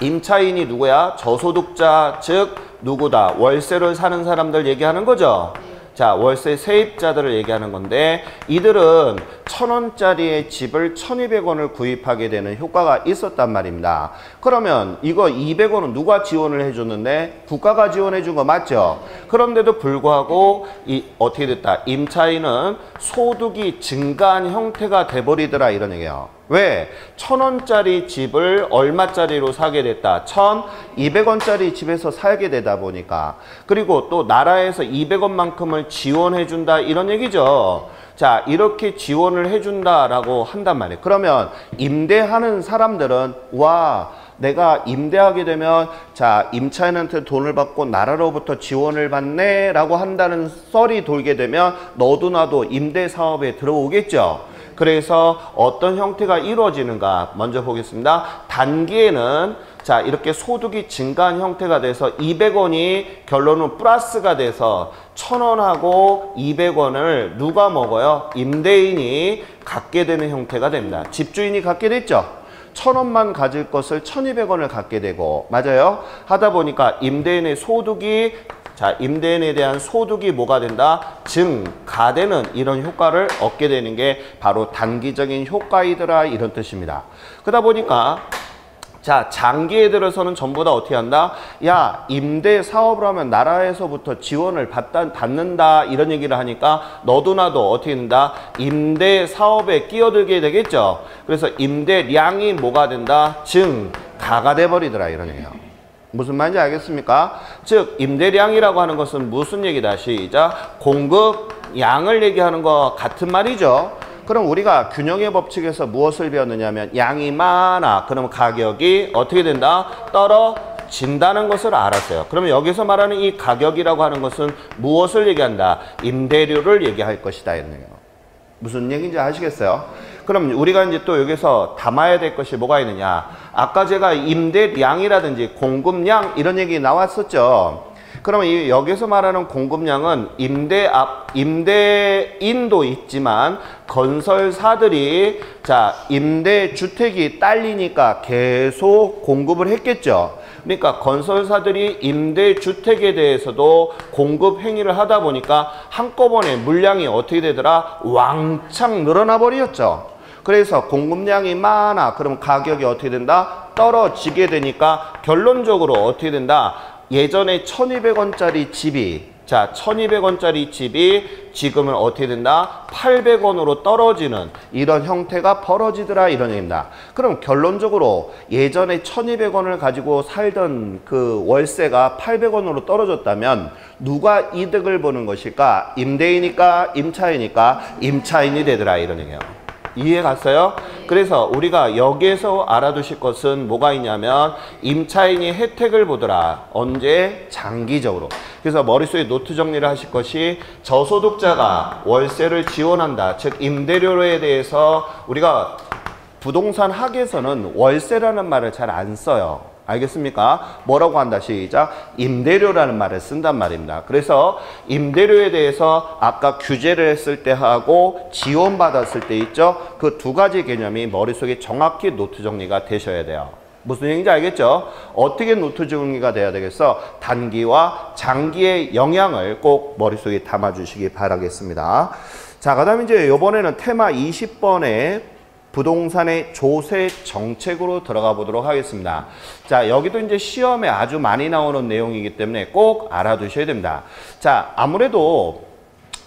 임차인이 누구야? 저소득자, 즉 누구다? 월세를 사는 사람들 얘기하는 거죠. 자, 월세 세입자들을 얘기하는 건데, 이들은 1,000원짜리의 집을 1,200원을 구입하게 되는 효과가 있었단 말입니다. 그러면 이거 200원은 누가 지원을 해줬는데? 국가가 지원해 준 거 맞죠? 그런데도 불구하고 어떻게 됐다? 임차인은 소득이 증가한 형태가 돼버리더라, 이런 얘기예요. 왜? 1,000원짜리 집을 얼마짜리로 사게 됐다? 1,200원짜리 집에서 살게 되다 보니까. 그리고 또 나라에서 200원만큼을 지원해 준다, 이런 얘기죠. 자, 이렇게 지원을 해준다라고 한단 말이에요. 그러면 임대하는 사람들은 와, 내가 임대하게 되면 자, 임차인한테 돈을 받고 나라로부터 지원을 받네 라고 한다는 썰이 돌게 되면 너도 나도 임대 사업에 들어오겠죠. 그래서 어떤 형태가 이루어지는가 먼저 보겠습니다. 단기에는 자, 이렇게 소득이 증가한 형태가 돼서 200원이 결론은 플러스가 돼서 1,000원하고 200원을 누가 먹어요? 임대인이 갖게 되는 형태가 됩니다. 집주인이 갖게 됐죠. 1,000원만 가질 것을 1,200원을 갖게 되고, 맞아요? 하다 보니까 임대인의 소득이, 자, 임대인에 대한 소득이 뭐가 된다? 증가되는 이런 효과를 얻게 되는 게 바로 단기적인 효과이더라, 이런 뜻입니다. 그러다 보니까 자, 장기에 들어서는 전부 다 어떻게 한다? 야, 임대 사업을 하면 나라에서부터 지원을 받는다, 이런 얘기를 하니까 너도 나도 어떻게 된다? 임대 사업에 끼어들게 되겠죠. 그래서 임대량이 뭐가 된다? 증가가 돼버리더라, 이런 얘기예요. 무슨 말인지 알겠습니까? 즉, 임대량이라고 하는 것은 무슨 얘기다? 시작. 공급 양을 얘기하는 거 같은 말이죠. 그럼 우리가 균형의 법칙에서 무엇을 배웠느냐면 양이 많아. 그러면 가격이 어떻게 된다? 떨어진다는 것을 알았어요. 그러면 여기서 말하는 이 가격이라고 하는 것은 무엇을 얘기한다? 임대료를 얘기할 것이다 했네요. 무슨 얘기인지 아시겠어요? 그럼 우리가 이제 또 여기서 담아야 될 것이 뭐가 있느냐? 아까 제가 임대량이라든지 공급량 이런 얘기 나왔었죠. 그러면 여기서 말하는 공급량은 임대인도 있지만 건설사들이 임대주택이 딸리니까 계속 공급을 했겠죠. 그러니까 건설사들이 임대주택에 대해서도 공급 행위를 하다 보니까 한꺼번에 물량이 어떻게 되더라? 왕창 늘어나 버렸죠. 그래서 공급량이 많아. 그럼 가격이 어떻게 된다? 떨어지게 되니까 결론적으로 어떻게 된다? 예전에 1200원짜리 집이 1200원짜리 집이 지금은 어떻게 된다? 800원으로 떨어지는 이런 형태가 벌어지더라 이런 얘기입니다. 그럼 결론적으로 예전에 1200원을 가지고 살던 그 월세가 800원으로 떨어졌다면 누가 이득을 보는 것일까? 임대인이니까 임차인이니까 임차인이 되더라 이런 얘기예요. 이해 갔어요? 그래서 우리가 여기에서 알아두실 것은 뭐가 있냐면 임차인이 혜택을 보더라. 언제? 장기적으로. 그래서 머릿속에 노트 정리를 하실 것이 저소득자가 월세를 지원한다. 즉 임대료에 대해서 우리가 부동산 학에서는 월세라는 말을 잘 안 써요. 알겠습니까? 뭐라고 한다? 시작. 임대료라는 말을 쓴단 말입니다. 그래서 임대료에 대해서 아까 규제를 했을 때 하고 지원받았을 때 있죠? 그 두 가지 개념이 머릿속에 정확히 노트 정리가 되셔야 돼요. 무슨 얘기인지 알겠죠? 어떻게 노트 정리가 돼야 되겠어? 단기와 장기의 영향을 꼭 머릿속에 담아주시기 바라겠습니다. 자, 그 다음에 이제 이번에는 테마 20번에 부동산의 조세 정책으로 들어가 보도록 하겠습니다. 자, 여기도 이제 시험에 아주 많이 나오는 내용이기 때문에 꼭 알아두셔야 됩니다. 자, 아무래도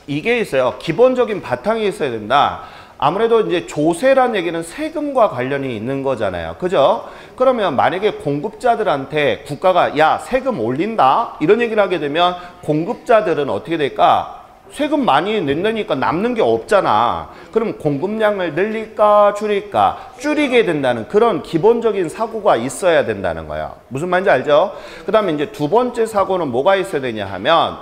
이게 있어요. 기본적인 바탕이 있어야 된다. 아무래도 이제 조세란 얘기는 세금과 관련이 있는 거잖아요. 그죠? 그러면 만약에 공급자들한테 국가가 야, 세금 올린다? 이런 얘기를 하게 되면 공급자들은 어떻게 될까? 세금 많이 낸다니까 남는 게 없잖아. 그럼 공급량을 늘릴까 줄일까? 줄이게 된다는 그런 기본적인 사고가 있어야 된다는 거예요. 무슨 말인지 알죠? 그 다음에 이제 두 번째 사고는 뭐가 있어야 되냐 하면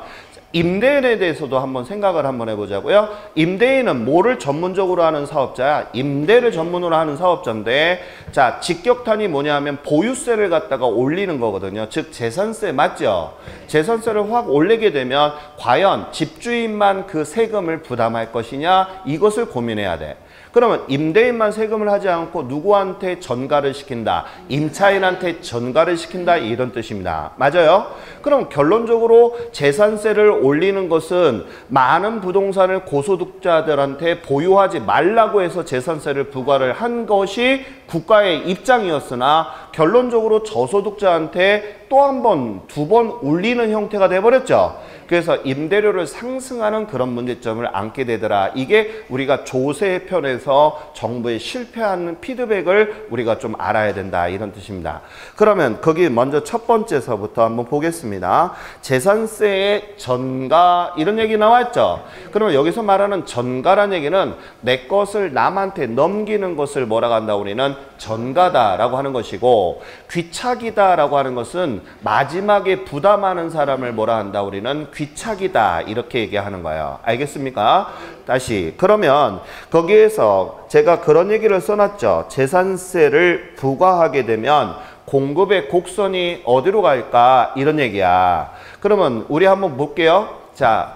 임대인에 대해서도 한번 생각을 한번 해보자고요. 임대인은 뭐를 전문적으로 하는 사업자야? 임대를 전문으로 하는 사업자인데, 자, 직격탄이 뭐냐 하면 보유세를 갖다가 올리는 거거든요. 즉 재산세 맞죠? 재산세를 확 올리게 되면 과연 집주인만 그 세금을 부담할 것이냐? 이것을 고민해야 돼. 그러면 임대인만 세금을 하지 않고 누구한테 전가를 시킨다? 임차인한테 전가를 시킨다 이런 뜻입니다. 맞아요? 그럼 결론적으로 재산세를 올리는 것은 많은 부동산을 고소득자들한테 보유하지 말라고 해서 재산세를 부과를 한 것이 국가의 입장이었으나 결론적으로 저소득자한테 또 한 번, 두 번 올리는 형태가 돼버렸죠. 그래서 임대료를 상승하는 그런 문제점을 안게 되더라. 이게 우리가 조세 편에서 정부의 실패하는 피드백을 우리가 좀 알아야 된다 이런 뜻입니다. 그러면 거기 먼저 첫 번째서부터 한번 보겠습니다. 재산세의 전가 이런 얘기 나왔죠. 그러면 여기서 말하는 전가란 얘기는 내 것을 남한테 넘기는 것을 뭐라고 한다? 우리는 전가다라고 하는 것이고, 귀착이다라고 하는 것은 마지막에 부담하는 사람을 뭐라 한다? 우리는 귀착이다 이렇게 얘기하는 거예요. 알겠습니까? 다시 그러면 거기에서 제가 그런 얘기를 써놨죠. 재산세를 부과하게 되면 공급의 곡선이 어디로 갈까? 이런 얘기야. 그러면 우리 한번 볼게요. 자,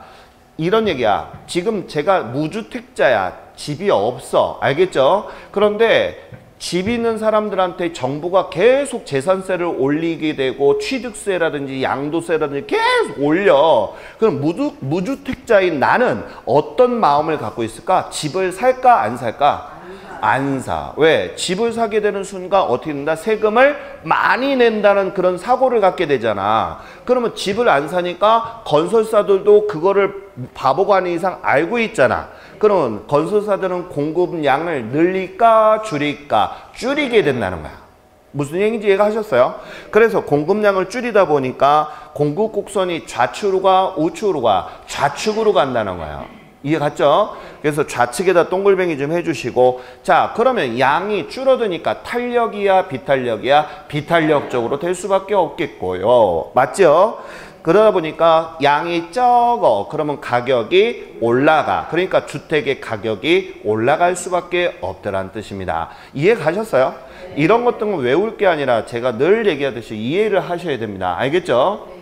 이런 얘기야. 지금 제가 무주택자야. 집이 없어. 알겠죠? 그런데 집 있는 사람들한테 정부가 계속 재산세를 올리게 되고 취득세라든지 양도세라든지 계속 올려. 그럼 무주택자인 나는 어떤 마음을 갖고 있을까? 집을 살까 안 살까? 안 사. 왜? 집을 사게 되는 순간 어떻게 된다? 세금을 많이 낸다는 그런 사고를 갖게 되잖아. 그러면 집을 안 사니까 건설사들도 그거를 바보가 아닌 이상 알고 있잖아. 그러면 건설사들은 공급량을 늘릴까 줄일까? 줄이게 된다는 거야. 무슨 얘기인지 이해하셨어요? 그래서 공급량을 줄이다 보니까 공급 곡선이 좌측으로 가 우측으로 가? 좌측으로 간다는 거야. 이해 갔죠? 그래서 좌측에다 동글뱅이 좀 해주시고, 자, 그러면 양이 줄어드니까 탄력이야, 비탄력이야? 비탄력적으로 될 수밖에 없겠고요. 맞죠? 그러다 보니까 양이 적어. 그러면 가격이 올라가. 그러니까 주택의 가격이 올라갈 수밖에 없다는 뜻입니다. 이해 가셨어요? 이런 것들은 외울 게 아니라 제가 늘 얘기하듯이 이해를 하셔야 됩니다. 알겠죠?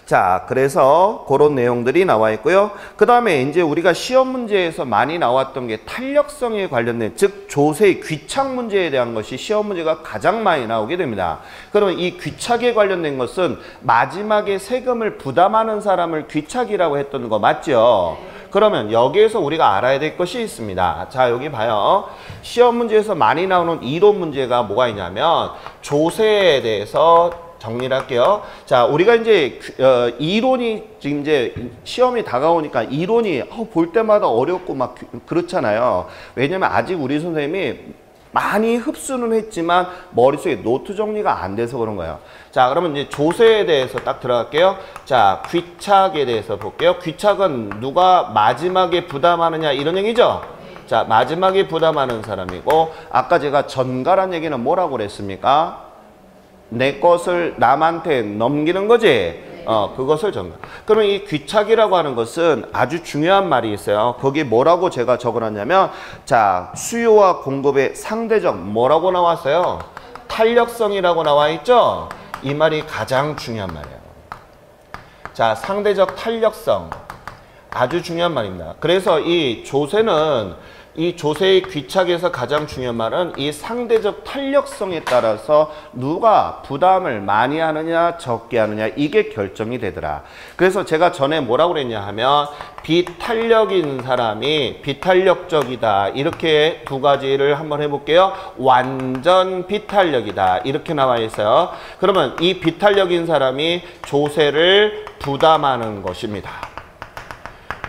자, 그래서 그런 내용들이 나와 있고요. 그 다음에 이제 우리가 시험 문제에서 많이 나왔던 게 탄력성에 관련된, 즉 조세의 귀착 문제에 대한 것이 시험 문제가 가장 많이 나오게 됩니다. 그러면 이 귀착에 관련된 것은 마지막에 세금을 부담하는 사람을 귀착이라고 했던 거 맞죠? 그러면 여기에서 우리가 알아야 될 것이 있습니다. 자, 여기 봐요. 시험 문제에서 많이 나오는 이론 문제가 뭐가 있냐면 조세에 대해서 정리를 할게요. 자, 우리가 이제 이론이 지금 이제 시험이 다가오니까 이론이 볼 때마다 어렵고 막 그렇잖아요. 왜냐면 아직 우리 선생님이 많이 흡수는 했지만 머릿속에 노트 정리가 안 돼서 그런 거예요. 자, 그러면 이제 조세에 대해서 딱 들어갈게요. 자, 귀착에 대해서 볼게요. 귀착은 누가 마지막에 부담하느냐 이런 얘기죠. 자, 마지막에 부담하는 사람이고, 아까 제가 전가란 얘기는 뭐라고 그랬습니까? 내 것을 남한테 넘기는 거지. 그것을 전가. 그러면 이 귀착이라고 하는 것은 아주 중요한 말이 있어요. 거기 뭐라고 제가 적어놨냐면, 자, 수요와 공급의 상대적 뭐라고 나왔어요? 탄력성이라고 나와 있죠? 이 말이 가장 중요한 말이에요. 자, 상대적 탄력성. 아주 중요한 말입니다. 그래서 이 조세는, 이 조세의 귀착에서 가장 중요한 말은 이 상대적 탄력성에 따라서 누가 부담을 많이 하느냐 적게 하느냐 이게 결정이 되더라. 그래서 제가 전에 뭐라고 그랬냐 하면 비탄력인 사람이 비탄력적이다. 이렇게 두 가지를 한번 해볼게요. 완전 비탄력이다. 이렇게 나와 있어요. 그러면 이 비탄력인 사람이 조세를 부담하는 것입니다.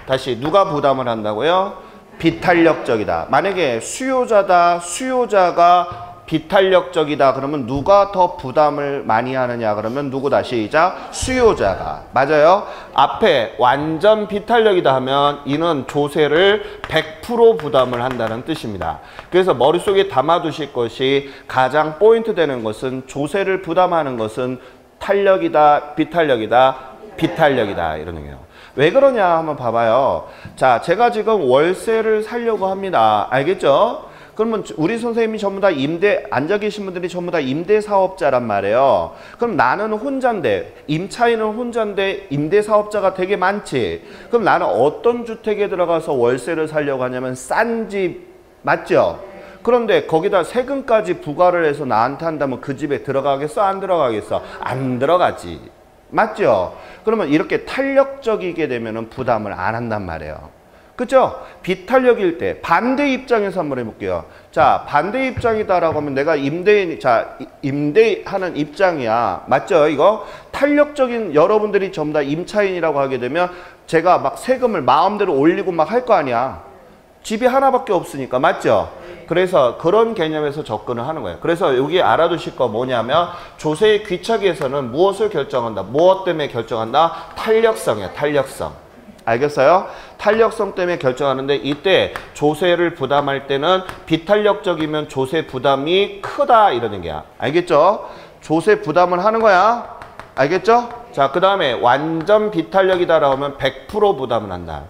다시 누가 부담을 한다고요? 비탄력적이다. 만약에 수요자다, 수요자가 비탄력적이다 그러면 누가 더 부담을 많이 하느냐 그러면 누구다? 시작. 수요자가. 맞아요? 앞에 완전 비탄력이다 하면 이는 조세를 100% 부담을 한다는 뜻입니다. 그래서 머릿속에 담아두실 것이 가장 포인트 되는 것은 조세를 부담하는 것은 탄력이다, 비탄력이다, 비탄력이다 이런 얘기예요. 왜 그러냐 한번 봐봐요. 자, 제가 지금 월세를 살려고 합니다. 알겠죠? 그러면 우리 선생님이 전부 다 앉아 계신 분들이 전부 다 임대사업자란 말이에요. 그럼 나는 혼자인데, 임차인은 혼자인데 임대사업자가 되게 많지. 그럼 나는 어떤 주택에 들어가서 월세를 살려고 하냐면 싼 집, 맞죠? 그런데 거기다 세금까지 부과를 해서 나한테 한다면 그 집에 들어가겠어? 안 들어가겠어? 안 들어가지. 맞죠? 그러면 이렇게 탄력적이게 되면 부담을 안 한단 말이에요. 그죠? 비탄력일 때 반대 입장에서 한번 해볼게요. 자, 반대 입장이다라고 하면 내가 임대하는 입장이야. 맞죠? 이거 탄력적인 여러분들이 전부 다 임차인이라고 하게 되면 제가 막 세금을 마음대로 올리고 막 할 거 아니야. 집이 하나밖에 없으니까. 맞죠? 그래서 그런 개념에서 접근을 하는 거예요. 그래서 여기 알아두실 거 뭐냐면 조세의 귀착에서는 무엇을 결정한다? 무엇 때문에 결정한다? 탄력성이야. 탄력성. 알겠어요? 탄력성 때문에 결정하는데 이때 조세를 부담할 때는 비탄력적이면 조세 부담이 크다 이런 얘기야. 알겠죠? 조세 부담을 하는 거야. 알겠죠? 자, 그 다음에 완전 비탄력이다라고 하면 100% 부담을 한다.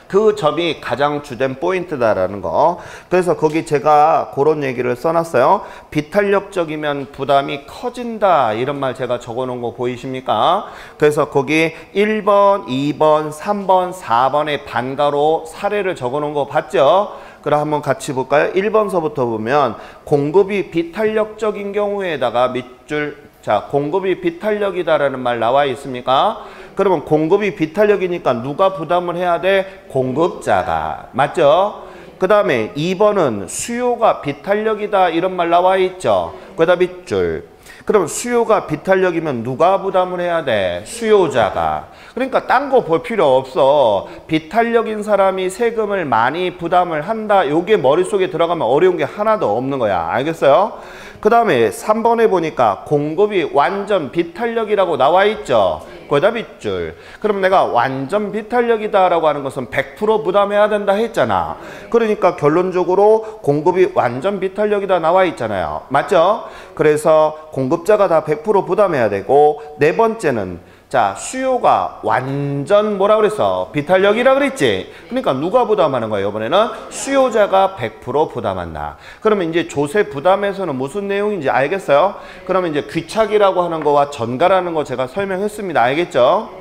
그 점이 가장 주된 포인트다라는 거. 그래서 거기 제가 그런 얘기를 써놨어요. 비탄력적이면 부담이 커진다. 이런 말 제가 적어놓은 거 보이십니까? 그래서 거기 1번, 2번, 3번, 4번의 반가로 사례를 적어놓은 거 봤죠? 그럼 한번 같이 볼까요? 1번서부터 보면 공급이 비탄력적인 경우에다가 밑줄, 자, 공급이 비탄력이다라는 말 나와 있습니까? 그러면 공급이 비탄력이니까 누가 부담을 해야 돼? 공급자가. 맞죠? 그 다음에 2번은 수요가 비탄력이다 이런 말 나와 있죠? 그 다음 밑줄. 그럼 수요가 비탄력이면 누가 부담을 해야 돼? 수요자가. 그러니까 딴 거 볼 필요 없어. 비탄력인 사람이 세금을 많이 부담을 한다. 요게 머릿속에 들어가면 어려운 게 하나도 없는 거야. 알겠어요? 그 다음에 3번에 보니까 공급이 완전 비탄력이라고 나와 있죠? 거기다 빗줄. 그럼 내가 완전 비탄력이다라고 하는 것은 100% 부담해야 된다 했잖아. 그러니까 결론적으로 공급이 완전 비탄력이다 나와 있잖아요. 맞죠? 그래서 공급자가 다 100% 부담해야 되고, 네 번째는 자, 수요가 완전 뭐라 그랬어? 비탄력이라 그랬지? 그러니까 누가 부담하는 거예요? 이번에는 수요자가 100% 부담한다. 그러면 이제 조세 부담에서는 무슨 내용인지 알겠어요? 그러면 이제 귀착이라고 하는 거와 전가라는 거 제가 설명했습니다. 알겠죠?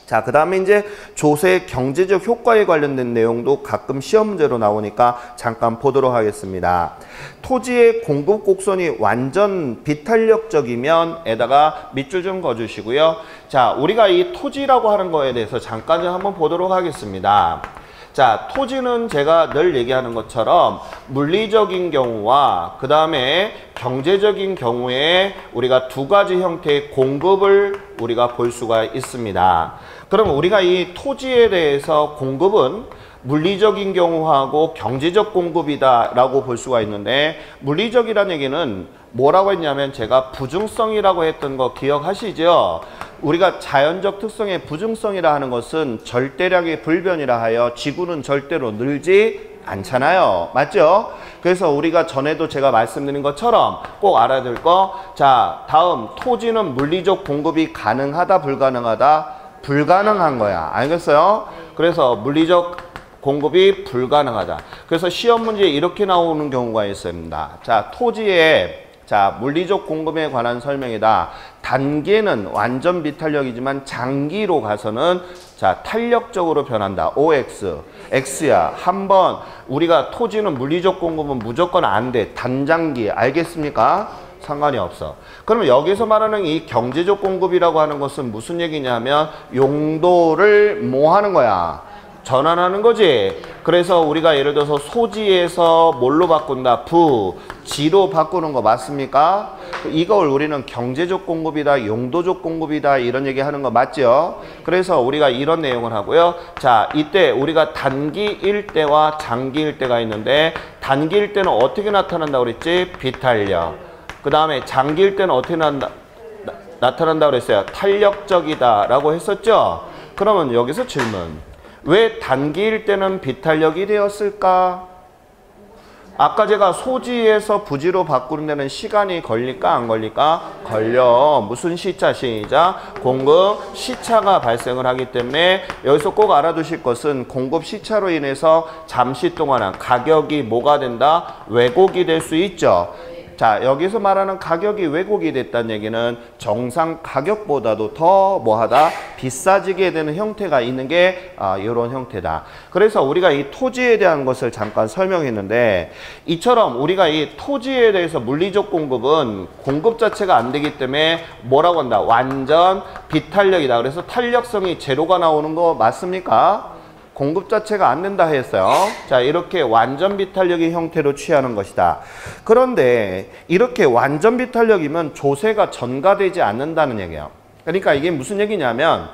자, 그 다음에 이제 조세의 경제적 효과에 관련된 내용도 가끔 시험 문제로 나오니까 잠깐 보도록 하겠습니다. 토지의 공급 곡선이 완전 비탄력적이면 에다가 밑줄 좀 그어주시고요. 자, 우리가 이 토지라고 하는 거에 대해서 잠깐 좀 한번 보도록 하겠습니다. 자, 토지는 제가 늘 얘기하는 것처럼 물리적인 경우와 그 다음에 경제적인 경우에 우리가 두 가지 형태의 공급을 우리가 볼 수가 있습니다. 그럼 우리가 이 토지에 대해서 공급은 물리적인 경우하고 경제적 공급이다 라고 볼 수가 있는데, 물리적이라는 얘기는 뭐라고 했냐면 제가 부중성이라고 했던 거 기억하시죠? 우리가 자연적 특성의 부중성이라 하는 것은 절대량의 불변이라 하여 지구는 절대로 늘지 않잖아요. 맞죠? 그래서 우리가 전에도 제가 말씀드린 것처럼 꼭 알아둘 거, 자, 다음 토지는 물리적 공급이 가능하다 불가능하다? 불가능한 거야. 알겠어요? 그래서 물리적 공급이 불가능하다. 그래서 시험 문제에 이렇게 나오는 경우가 있습니다. 자, 토지에 자, 물리적 공급에 관한 설명이다. 단계는 완전 비탄력이지만 장기로 가서는 자, 탄력적으로 변한다. OX. X야. 한번 우리가 토지는 물리적 공급은 무조건 안 돼. 단장기. 알겠습니까? 상관이 없어. 그러면 여기서 말하는 이 경제적 공급이라고 하는 것은 무슨 얘기냐면 용도를 뭐 하는 거야? 전환하는 거지. 그래서 우리가 예를 들어서 소지에서 뭘로 바꾼다? 지로 바꾸는 거 맞습니까? 이걸 우리는 경제적 공급이다, 용도적 공급이다 이런 얘기 하는 거 맞죠? 그래서 우리가 이런 내용을 하고요. 자, 이때 우리가 단기일 때와 장기일 때가 있는데, 단기일 때는 어떻게 나타난다고 그랬지? 비탄력. 그 다음에 장기일 때는 어떻게 나타난다고 그랬어요? 탄력적이다 라고 했었죠? 그러면 여기서 질문. 왜 단기일 때는 비탄력이 되었을까? 아까 제가 소지에서 부지로 바꾸는 데는 시간이 걸릴까 안 걸릴까? 걸려. 무슨 시차? 시작. 공급 시차가 발생을 하기 때문에 여기서 꼭 알아두실 것은 공급 시차로 인해서 잠시 동안은 가격이 뭐가 된다? 왜곡이 될 수 있죠. 자, 여기서 말하는 가격이 왜곡이 됐다는 얘기는 정상 가격보다도 더 뭐하다? 비싸지게 되는 형태가 있는 게 이런 형태다. 그래서 우리가 이 토지에 대한 것을 잠깐 설명했는데, 이처럼 우리가 이 토지에 대해서 물리적 공급은 공급 자체가 안 되기 때문에 뭐라고 한다? 완전 비탄력이다. 그래서 탄력성이 제로가 나오는 거 맞습니까? 공급 자체가 안 된다 했어요. 자, 이렇게 완전 비탄력의 형태로 취하는 것이다. 그런데 이렇게 완전 비탄력이면 조세가 전가되지 않는다는 얘기예요. 그러니까 이게 무슨 얘기냐면,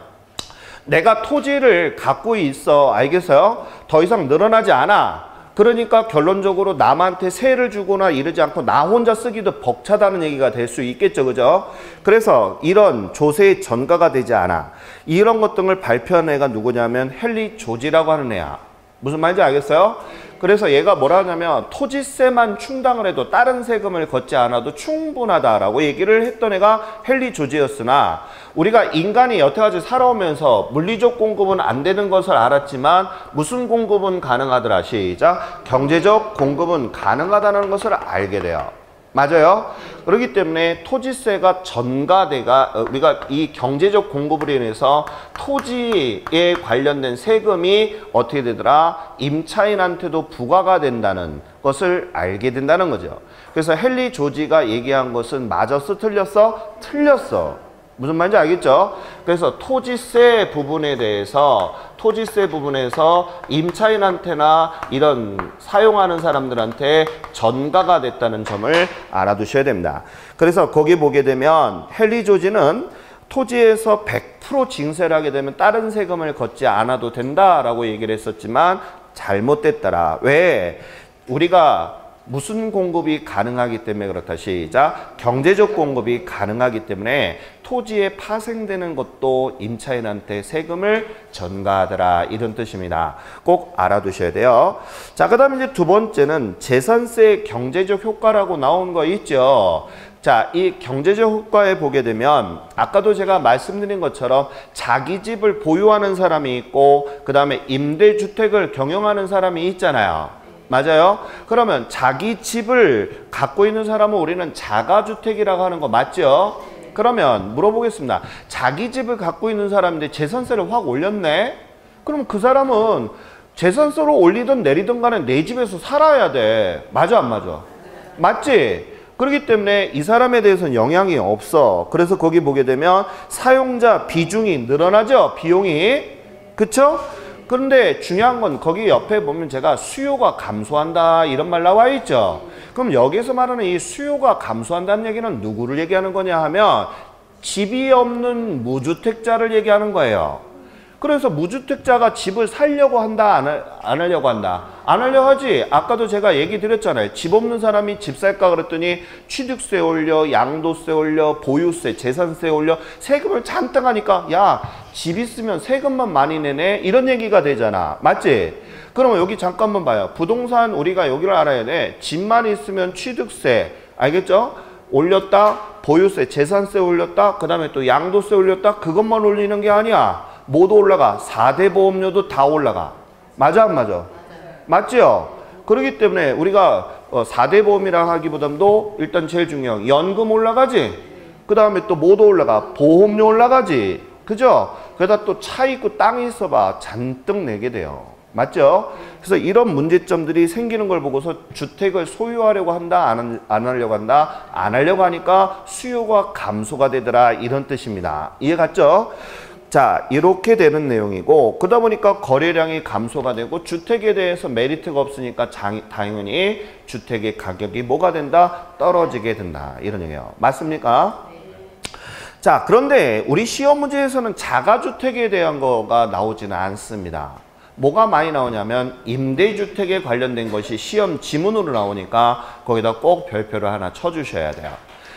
내가 토지를 갖고 있어. 알겠어요? 더 이상 늘어나지 않아. 그러니까 결론적으로 남한테 세를 주거나 이러지 않고 나 혼자 쓰기도 벅차다는 얘기가 될 수 있겠죠. 그죠? 그래서 이런 조세의 전가가 되지 않아. 이런 것들을 발표한 애가 누구냐면 헨리 조지라고 하는 애야. 무슨 말인지 알겠어요? 그래서 얘가 뭐라 하냐면 토지세만 충당을 해도 다른 세금을 걷지 않아도 충분하다라고 얘기를 했던 애가 헨리 조지였으나, 우리가 인간이 여태까지 살아오면서 물리적 공급은 안 되는 것을 알았지만 무슨 공급은 가능하더라? 시작. 경제적 공급은 가능하다는 것을 알게 돼요. 맞아요? 그렇기 때문에 토지세가 우리가 이 경제적 공급으로 인해서 토지에 관련된 세금이 어떻게 되더라? 임차인한테도 부과가 된다는 것을 알게 된다는 거죠. 그래서 헨리 조지가 얘기한 것은 맞았어? 틀렸어? 틀렸어. 무슨 말인지 알겠죠? 그래서 토지세 부분에서 임차인한테나 이런 사용하는 사람들한테 전가가 됐다는 점을 알아두셔야 됩니다. 그래서 거기 보게 되면 헨리 조지는 토지에서 100% 징세를 하게 되면 다른 세금을 걷지 않아도 된다라고 얘기를 했었지만 잘못됐더라. 왜? 우리가 무슨 공급이 가능하기 때문에 그렇다. 시작. 경제적 공급이 가능하기 때문에 토지에 파생되는 것도 임차인한테 세금을 전가하더라. 이런 뜻입니다. 꼭 알아두셔야 돼요. 자, 그 다음에 이제 두 번째는 재산세의 경제적 효과라고 나온 거 있죠. 자, 이 경제적 효과에 보게 되면 아까도 제가 말씀드린 것처럼 자기 집을 보유하는 사람이 있고 그 다음에 임대주택을 경영하는 사람이 있잖아요. 맞아요? 그러면 자기 집을 갖고 있는 사람은 우리는 자가주택이라고 하는 거 맞죠? 그러면 물어보겠습니다. 자기 집을 갖고 있는 사람인데 재산세를 확 올렸네? 그럼 그 사람은 재산세를 올리든 내리든 간에 내 집에서 살아야 돼. 맞아 안 맞아? 맞지? 그렇기 때문에 이 사람에 대해서는 영향이 없어. 그래서 거기 보게 되면 사용자 비중이 늘어나죠? 비용이. 그쵸? 그런데 중요한 건 거기 옆에 보면 제가 수요가 감소한다 이런 말 나와 있죠. 그럼 여기서 말하는 이 수요가 감소한다는 얘기는 누구를 얘기하는 거냐 하면 집이 없는 무주택자를 얘기하는 거예요. 그래서 무주택자가 집을 살려고 한다 안 하려고 한다? 안 하려고 하지. 아까도 제가 얘기 드렸잖아요. 집 없는 사람이 집 살까 그랬더니 취득세 올려, 양도세 올려, 보유세, 재산세 올려 세금을 잔뜩 하니까 야 집 있으면 세금만 많이 내네 이런 얘기가 되잖아. 맞지? 그러면 여기 잠깐만 봐요. 부동산 우리가 여기를 알아야 돼. 집만 있으면 취득세 알겠죠? 올렸다. 보유세, 재산세 올렸다. 그 다음에 또 양도세 올렸다. 그것만 올리는 게 아니야. 모두 올라가. 4대 보험료도 다 올라가. 맞아 안 맞아? 맞지요? 그렇기 때문에 우리가 4대 보험이라 하기보다도 일단 제일 중요한 연금 올라가지. 그 다음에 또 모두 올라가. 보험료 올라가지. 그죠? 그러다 또 차 있고 땅이 있어봐. 잔뜩 내게 돼요. 맞죠? 그래서 이런 문제점들이 생기는 걸 보고서 주택을 소유하려고 한다? 안 하려고 한다? 안 하려고 하니까 수요가 감소가 되더라. 이런 뜻입니다. 이해 갔죠? 자, 이렇게 되는 내용이고 그러다 보니까 거래량이 감소가 되고 주택에 대해서 메리트가 없으니까 당연히 주택의 가격이 뭐가 된다? 떨어지게 된다. 이런 얘기예요. 맞습니까? 자, 그런데 우리 시험 문제에서는 자가주택에 대한 거가 나오지는 않습니다. 뭐가 많이 나오냐면 임대주택에 관련된 것이 시험 지문으로 나오니까 거기다 꼭 별표를 하나 쳐주셔야 돼요.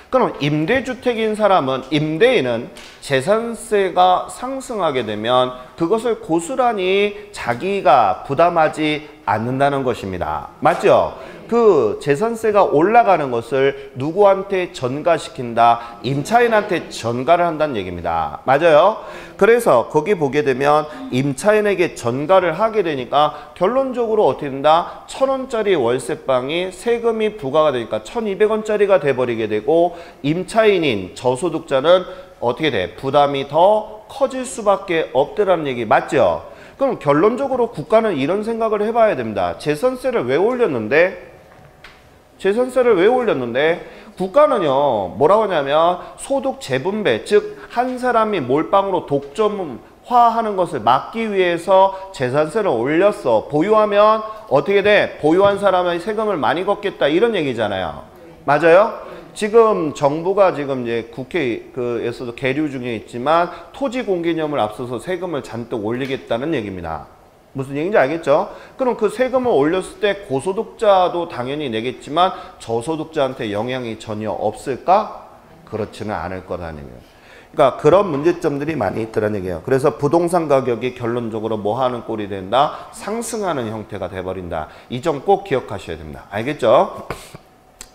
그럼 임대주택인 사람은 임대인은 재산세가 상승하게 되면 그것을 고스란히 자기가 부담하지 않는다는 것입니다. 맞죠? 그 재산세가 올라가는 것을 누구한테 전가시킨다? 임차인한테 전가를 한다는 얘기입니다. 맞아요? 그래서 거기 보게 되면 임차인에게 전가를 하게 되니까 결론적으로 어떻게 된다? 1,000원짜리 월세방이 세금이 부과가 되니까 1,200원짜리가 돼버리게 되고 임차인인 저소득자는 어떻게 돼? 부담이 더 커질 수밖에 없더라는 얘기 맞죠? 그럼 결론적으로 국가는 이런 생각을 해봐야 됩니다. 재산세를 왜 올렸는데? 국가는요 뭐라고 하냐면 소득 재분배 즉 한 사람이 몰빵으로 독점화하는 것을 막기 위해서 재산세를 올렸어. 보유하면 어떻게 돼? 보유한 사람의 세금을 많이 걷겠다 이런 얘기잖아요. 맞아요? 지금 정부가 지금 이제 국회에서도 계류 중에 있지만 토지 공개념을 앞서서 세금을 잔뜩 올리겠다는 얘기입니다. 무슨 얘기인지 알겠죠? 그럼 그 세금을 올렸을 때 고소득자도 당연히 내겠지만 저소득자한테 영향이 전혀 없을까? 그렇지는 않을 거라는 얘기예요. 그러니까 그런 문제점들이 많이 있더라는 얘기예요. 그래서 부동산 가격이 결론적으로 뭐 하는 꼴이 된다? 상승하는 형태가 돼버린다. 이 점 꼭 기억하셔야 됩니다. 알겠죠?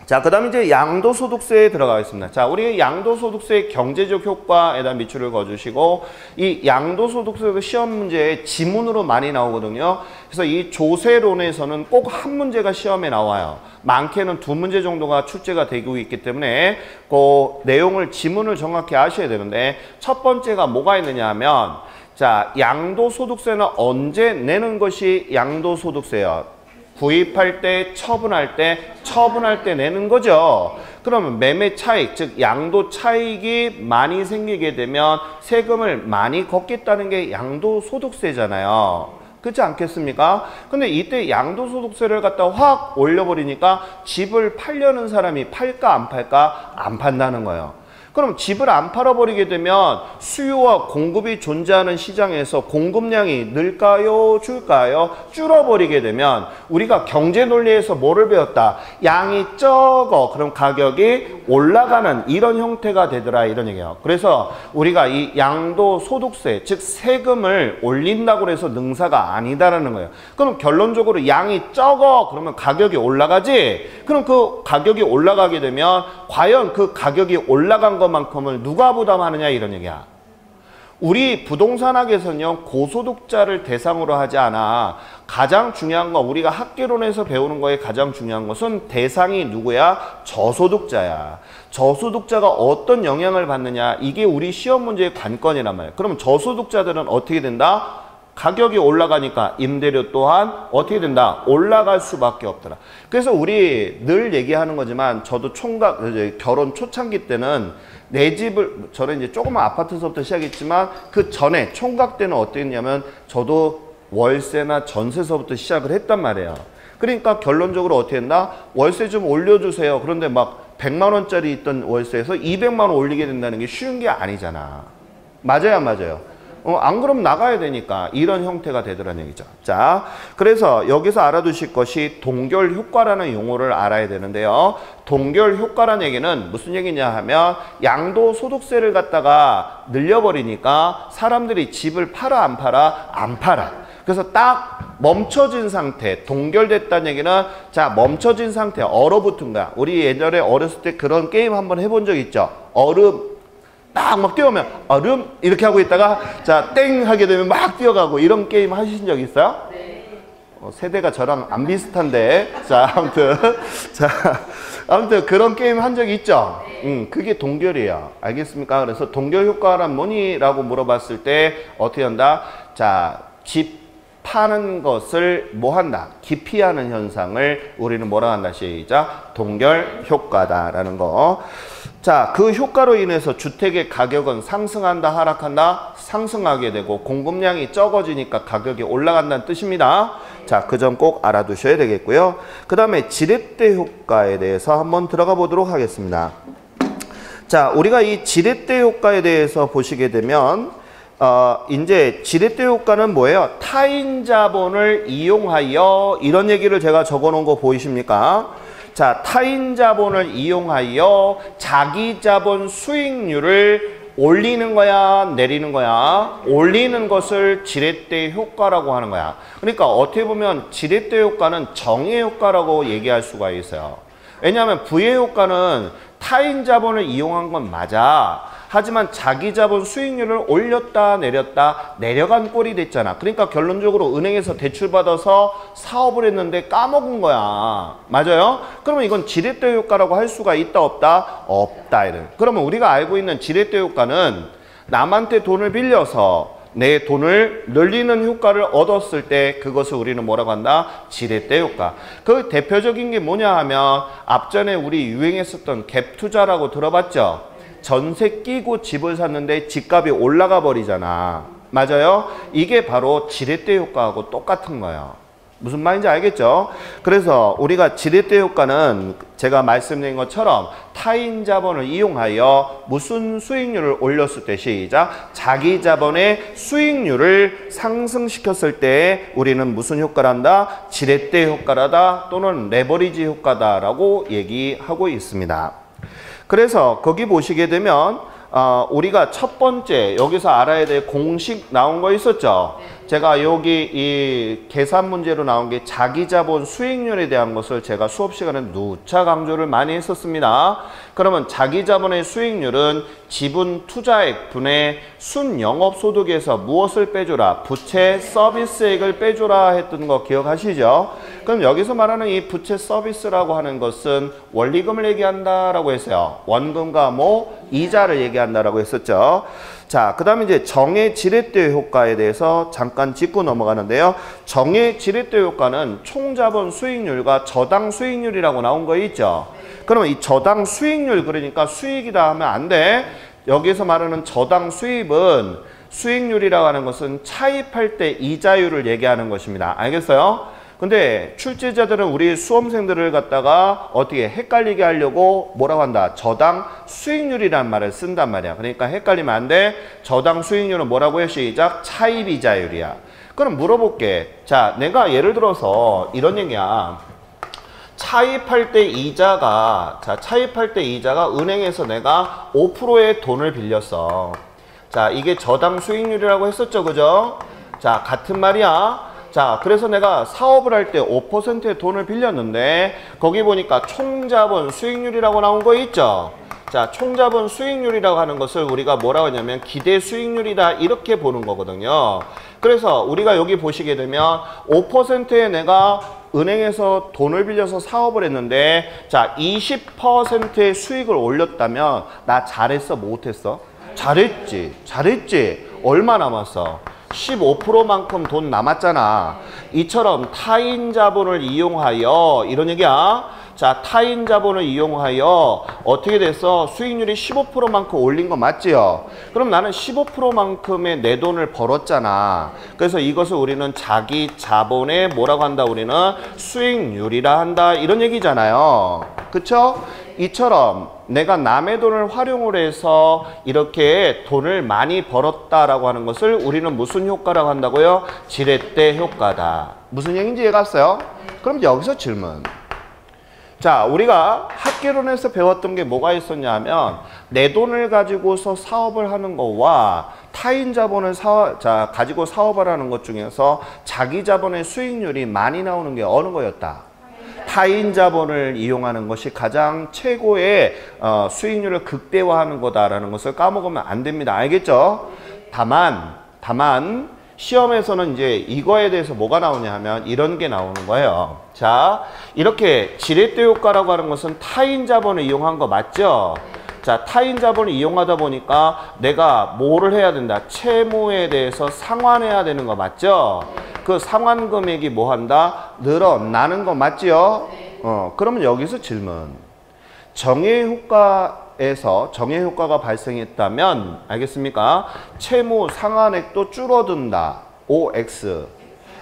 자, 그 다음에 이제 양도소득세에 들어가겠습니다. 자, 우리 양도소득세의 경제적 효과에다 미추를 거주시고, 이 양도소득세도 시험 문제에 지문으로 많이 나오거든요. 그래서 이 조세론에서는 꼭 한 문제가 시험에 나와요. 많게는 2문제 정도가 출제가 되고 있기 때문에 그 내용을 지문을 정확히 아셔야 되는데, 첫 번째가 뭐가 있느냐 하면, 자, 양도소득세는 언제 내는 것이 양도소득세예요? 구입할 때, 처분할 때 내는 거죠. 그러면 매매 차익, 즉 양도 차익이 많이 생기게 되면 세금을 많이 걷겠다는 게 양도소득세잖아요. 그렇지 않겠습니까? 근데 이때 양도소득세를 갖다 확 올려버리니까 집을 팔려는 사람이 팔까 안 팔까? 안 판다는 거예요. 그럼 집을 안 팔아버리게 되면 수요와 공급이 존재하는 시장에서 공급량이 늘까요? 줄까요? 줄어버리게 되면 우리가 경제 논리에서 뭐를 배웠다? 양이 적어. 그럼 가격이 올라가는 이런 형태가 되더라. 이런 얘기예요. 그래서 우리가 이 양도소득세, 즉 세금을 올린다고 해서 능사가 아니다라는 거예요. 그럼 결론적으로 양이 적어. 그러면 가격이 올라가지? 그럼 그 가격이 올라가게 되면 과연 그 가격이 올라간 것만큼을 누가 부담하느냐 이런 얘기야. 우리 부동산학에서는요 고소득자를 대상으로 하지 않아. 가장 중요한 건 우리가 학개론에서 배우는 거에 가장 중요한 것은 대상이 누구야? 저소득자야. 저소득자가 어떤 영향을 받느냐 이게 우리 시험 문제의 관건이란 말이야. 그러면 저소득자들은 어떻게 된다? 가격이 올라가니까 임대료 또한 어떻게 된다? 올라갈 수밖에 없더라. 그래서 우리 늘 얘기하는 거지만 저도 총각 결혼 초창기 때는 내 집을 저는 이제 조그만 아파트서부터 시작했지만 그 전에 총각 때는 어땠냐면 저도 월세나 전세서부터 시작을 했단 말이에요. 그러니까 결론적으로 어떻게 했나? 월세 좀 올려주세요. 그런데 막 100만 원짜리 있던 월세에서 200만 원 올리게 된다는 게 쉬운 게 아니잖아. 맞아요, 맞아요. 안 그러면 나가야 되니까 이런 형태가 되더라는 얘기죠. 자, 그래서 여기서 알아두실 것이 동결 효과라는 용어를 알아야 되는데요. 동결 효과라는 얘기는 무슨 얘기냐 하면 양도소득세를 갖다가 늘려버리니까 사람들이 집을 팔아 안 팔아? 안 팔아. 그래서 딱 멈춰진 상태, 동결됐다는 얘기는 자 멈춰진 상태, 얼어붙은 거야. 우리 예전에 어렸을 때 그런 게임 한번 해본 적 있죠. 얼음 딱 막 뛰어오면 얼음 이렇게 하고 있다가 자 땡 하게 되면 막 뛰어가고 이런 게임 하신 적 있어요? 네. 세대가 저랑 안 비슷한데 자 아무튼 그런 게임 한 적이 있죠. 그게 동결이에요. 알겠습니까? 그래서 동결 효과란 뭐니라고 물어봤을 때 어떻게 한다? 자 집 파는 것을 뭐 한다? 기피하는 현상을 우리는 뭐라 한다? 시작. 동결 효과다라는 거. 자, 그 효과로 인해서 주택의 가격은 상승한다, 하락한다? 상승하게 되고 공급량이 적어지니까 가격이 올라간다는 뜻입니다. 자, 그 점 꼭 알아두셔야 되겠고요. 그 다음에 지렛대 효과에 대해서 한번 들어가 보도록 하겠습니다. 자, 우리가 이 지렛대 효과에 대해서 보시게 되면 이제 지렛대 효과는 뭐예요? 타인 자본을 이용하여 이런 얘기를 제가 적어 놓은 거 보이십니까? 자, 타인 자본을 이용하여 자기 자본 수익률을 올리는 거야, 내리는 거야? 올리는 것을 지렛대 효과라고 하는 거야. 그러니까 어떻게 보면 지렛대 효과는 정의 효과라고 얘기할 수가 있어요. 왜냐하면 부의 효과는 타인 자본을 이용한 건 맞아. 하지만 자기 자본 수익률을 올렸다 내렸다 내려간 꼴이 됐잖아. 그러니까 결론적으로 은행에서 대출받아서 사업을 했는데 까먹은 거야. 맞아요? 그러면 이건 지렛대 효과라고 할 수가 있다 없다? 없다. 이래. 그러면 우리가 알고 있는 지렛대 효과는 남한테 돈을 빌려서 내 돈을 늘리는 효과를 얻었을 때 그것을 우리는 뭐라고 한다? 지렛대 효과. 그 대표적인 게 뭐냐 하면 앞전에 우리 유행했었던 갭 투자라고 들어봤죠? 전세 끼고 집을 샀는데 집값이 올라가 버리잖아. 맞아요? 이게 바로 지렛대 효과하고 똑같은 거예요. 무슨 말인지 알겠죠? 그래서 우리가 지렛대 효과는 제가 말씀드린 것처럼 타인 자본을 이용하여 무슨 수익률을 올렸을 때 시작. 자기 자본의 수익률을 상승시켰을 때 우리는 무슨 효과를 한다? 지렛대 효과라다 또는 레버리지 효과다라고 얘기하고 있습니다. 그래서 거기 보시게 되면 우리가 첫 번째 여기서 알아야 될 공식 나온 거 있었죠. 제가 여기 이 계산 문제로 나온 게 자기 자본 수익률에 대한 것을 제가 수업 시간에 누차 강조를 많이 했었습니다. 그러면 자기 자본의 수익률은 지분 투자액 분의 순영업소득에서 무엇을 빼줘라? 부채 서비스액을 빼줘라 했던 거 기억하시죠? 그럼 여기서 말하는 이 부채 서비스라고 하는 것은 원리금을 얘기한다라고 했어요. 원금과 뭐 이자를 얘기한다라고 했었죠. 자, 그 다음에 이제 정의 지렛대 효과에 대해서 잠깐 짚고 넘어가는데요. 정의 지렛대 효과는 총자본 수익률과 저당 수익률이라고 나온 거 있죠. 그러면 이 저당 수익률, 그러니까 수익이다 하면 안 돼. 여기서 말하는 저당 수입은 수익률이라고 하는 것은 차입할 때 이자율을 얘기하는 것입니다. 알겠어요? 근데 출제자들은 우리 수험생들을 갖다가 어떻게 헷갈리게 하려고 뭐라고 한다? 저당 수익률이란 말을 쓴단 말이야. 그러니까 헷갈리면 안 돼. 저당 수익률은 뭐라고 해? 시작. 차입이자율이야. 그럼 물어볼게. 자, 내가 예를 들어서 이런 얘기야. 차입할 때 이자가 은행에서 내가 5%의 돈을 빌렸어. 자, 이게 저당 수익률이라고 했었죠. 그죠? 자, 같은 말이야. 자, 그래서 내가 사업을 할 때 5%의 돈을 빌렸는데 거기 보니까 총자본 수익률이라고 나온 거 있죠. 자, 총자본 수익률이라고 하는 것을 우리가 뭐라고 하냐면 기대 수익률이다 이렇게 보는 거거든요. 그래서 우리가 여기 보시게 되면 5%에 내가 은행에서 돈을 빌려서 사업을 했는데 자, 20%의 수익을 올렸다면 나 잘했어? 못했어? 잘했지. 얼마 남았어? 15%만큼 돈 남았잖아. 이처럼 타인 자본을 이용하여 이런 얘기야. 자, 타인 자본을 이용하여 어떻게 됐어? 수익률이 15%만큼 올린 거 맞지요? 그럼 나는 15%만큼의 내 돈을 벌었잖아. 그래서 이것을 우리는 자기 자본의 뭐라고 한다? 우리는 수익률이라 한다. 이런 얘기잖아요. 그쵸? 이처럼 내가 남의 돈을 활용을 해서 이렇게 돈을 많이 벌었다라고 하는 것을 우리는 무슨 효과라고 한다고요? 지렛대 효과다. 무슨 얘기인지 이해갔어요? 그럼 여기서 질문. 자, 우리가 학개론에서 배웠던 게 뭐가 있었냐면 내 돈을 가지고서 사업을 하는 거와 타인 자본을 가지고 사업을 하는 것 중에서 자기 자본의 수익률이 많이 나오는 게 어느 거였다? 타인 자본을 이용하는 것이 가장 최고의 수익률을 극대화하는 거다라는 것을 까먹으면 안 됩니다. 알겠죠? 다만 시험에서는 이제 이거에 대해서 뭐가 나오냐 하면 이런 게 나오는 거예요. 자, 이렇게 지렛대 효과라고 하는 것은 타인 자본을 이용한 거 맞죠? 자, 타인 자본을 이용하다 보니까 내가 뭐를 해야 된다? 채무에 대해서 상환해야 되는 거 맞죠? 그 상환 금액이 뭐 한다? 늘어나는 거 맞지요? 그러면 여기서 질문. 정해 효과에서 정해 효과가 발생했다면 알겠습니까? 채무 상환액도 줄어든다. OX.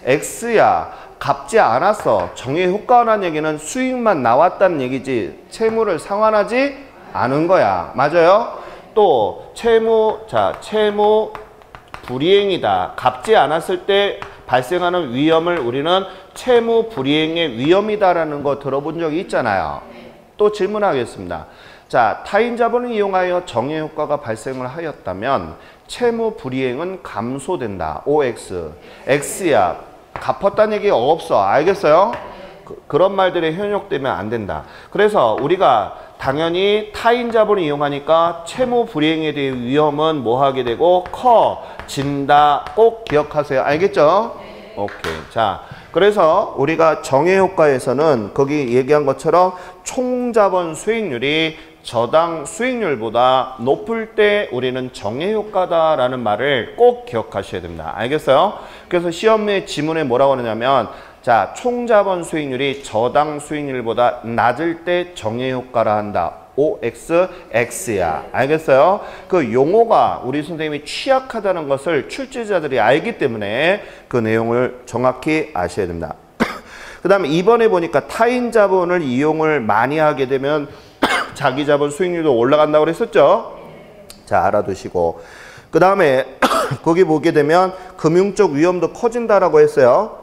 X야. 갚지 않았어. 정해 효과라는 얘기는 수익만 나왔다는 얘기지 채무를 상환하지 않은 거야. 맞아요? 또 채무 불이행이다. 갚지 않았을 때 발생하는 위험을 우리는 채무 불이행의 위험이다라는 거 들어본 적이 있잖아요. 또 질문하겠습니다. 자, 타인 자본을 이용하여 정해 효과가 발생을 하였다면 채무 불이행은 감소된다. OX. X야. 갚았다는 얘기 없어. 알겠어요? 그런 말들에 현혹되면 안 된다. 그래서 우리가 당연히 타인 자본을 이용하니까 채무 불이행에 대한 위험은 뭐 하게 되고 커진다. 꼭 기억하세요. 알겠죠? 오케이. 자, 그래서 우리가 정해 효과에서는 거기 얘기한 것처럼 총자본 수익률이 저당 수익률보다 높을 때 우리는 정해 효과다라는 말을 꼭 기억하셔야 됩니다. 알겠어요? 그래서 시험의 지문에 뭐라고 하냐면 자, 총자본 수익률이 저당 수익률보다 낮을 때 정해 효과라 한다. OX, X야. 알겠어요? 그 용어가 우리 선생님이 취약하다는 것을 출제자들이 알기 때문에 그 내용을 정확히 아셔야 됩니다. 그 다음에 이번에 보니까 타인 자본을 이용을 많이 하게 되면 자기 자본 수익률도 올라간다고 그랬었죠? 자, 알아두시고. 그 다음에 거기 보게 되면 금융적 위험도 커진다라고 했어요.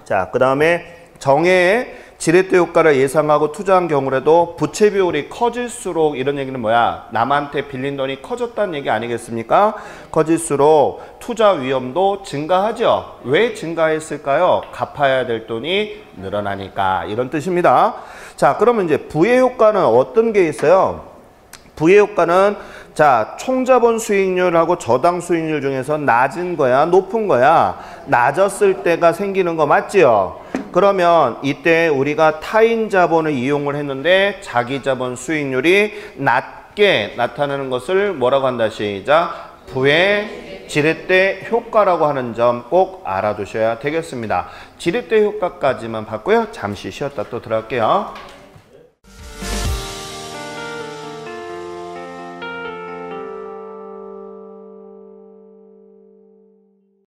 자, 그 다음에 정해의 지렛대 효과를 예상하고 투자한 경우라도 부채 비율이 커질수록 이런 얘기는 뭐야? 남한테 빌린 돈이 커졌다는 얘기 아니겠습니까? 커질수록 투자 위험도 증가하죠. 왜 증가했을까요? 갚아야 될 돈이 늘어나니까 이런 뜻입니다. 자, 그러면 이제 부의 효과는 어떤 게 있어요? 부의 효과는 자, 총자본 수익률하고 저당 수익률 중에서 낮은 거야, 높은 거야? 낮았을 때가 생기는 거 맞지요? 그러면 이때 우리가 타인 자본을 이용을 했는데 자기 자본 수익률이 낮게 나타나는 것을 뭐라고 한다? 시작. 부의 지렛대 효과라고 하는 점 꼭 알아두셔야 되겠습니다. 지렛대 효과까지만 봤고요. 잠시 쉬었다 또 들어갈게요.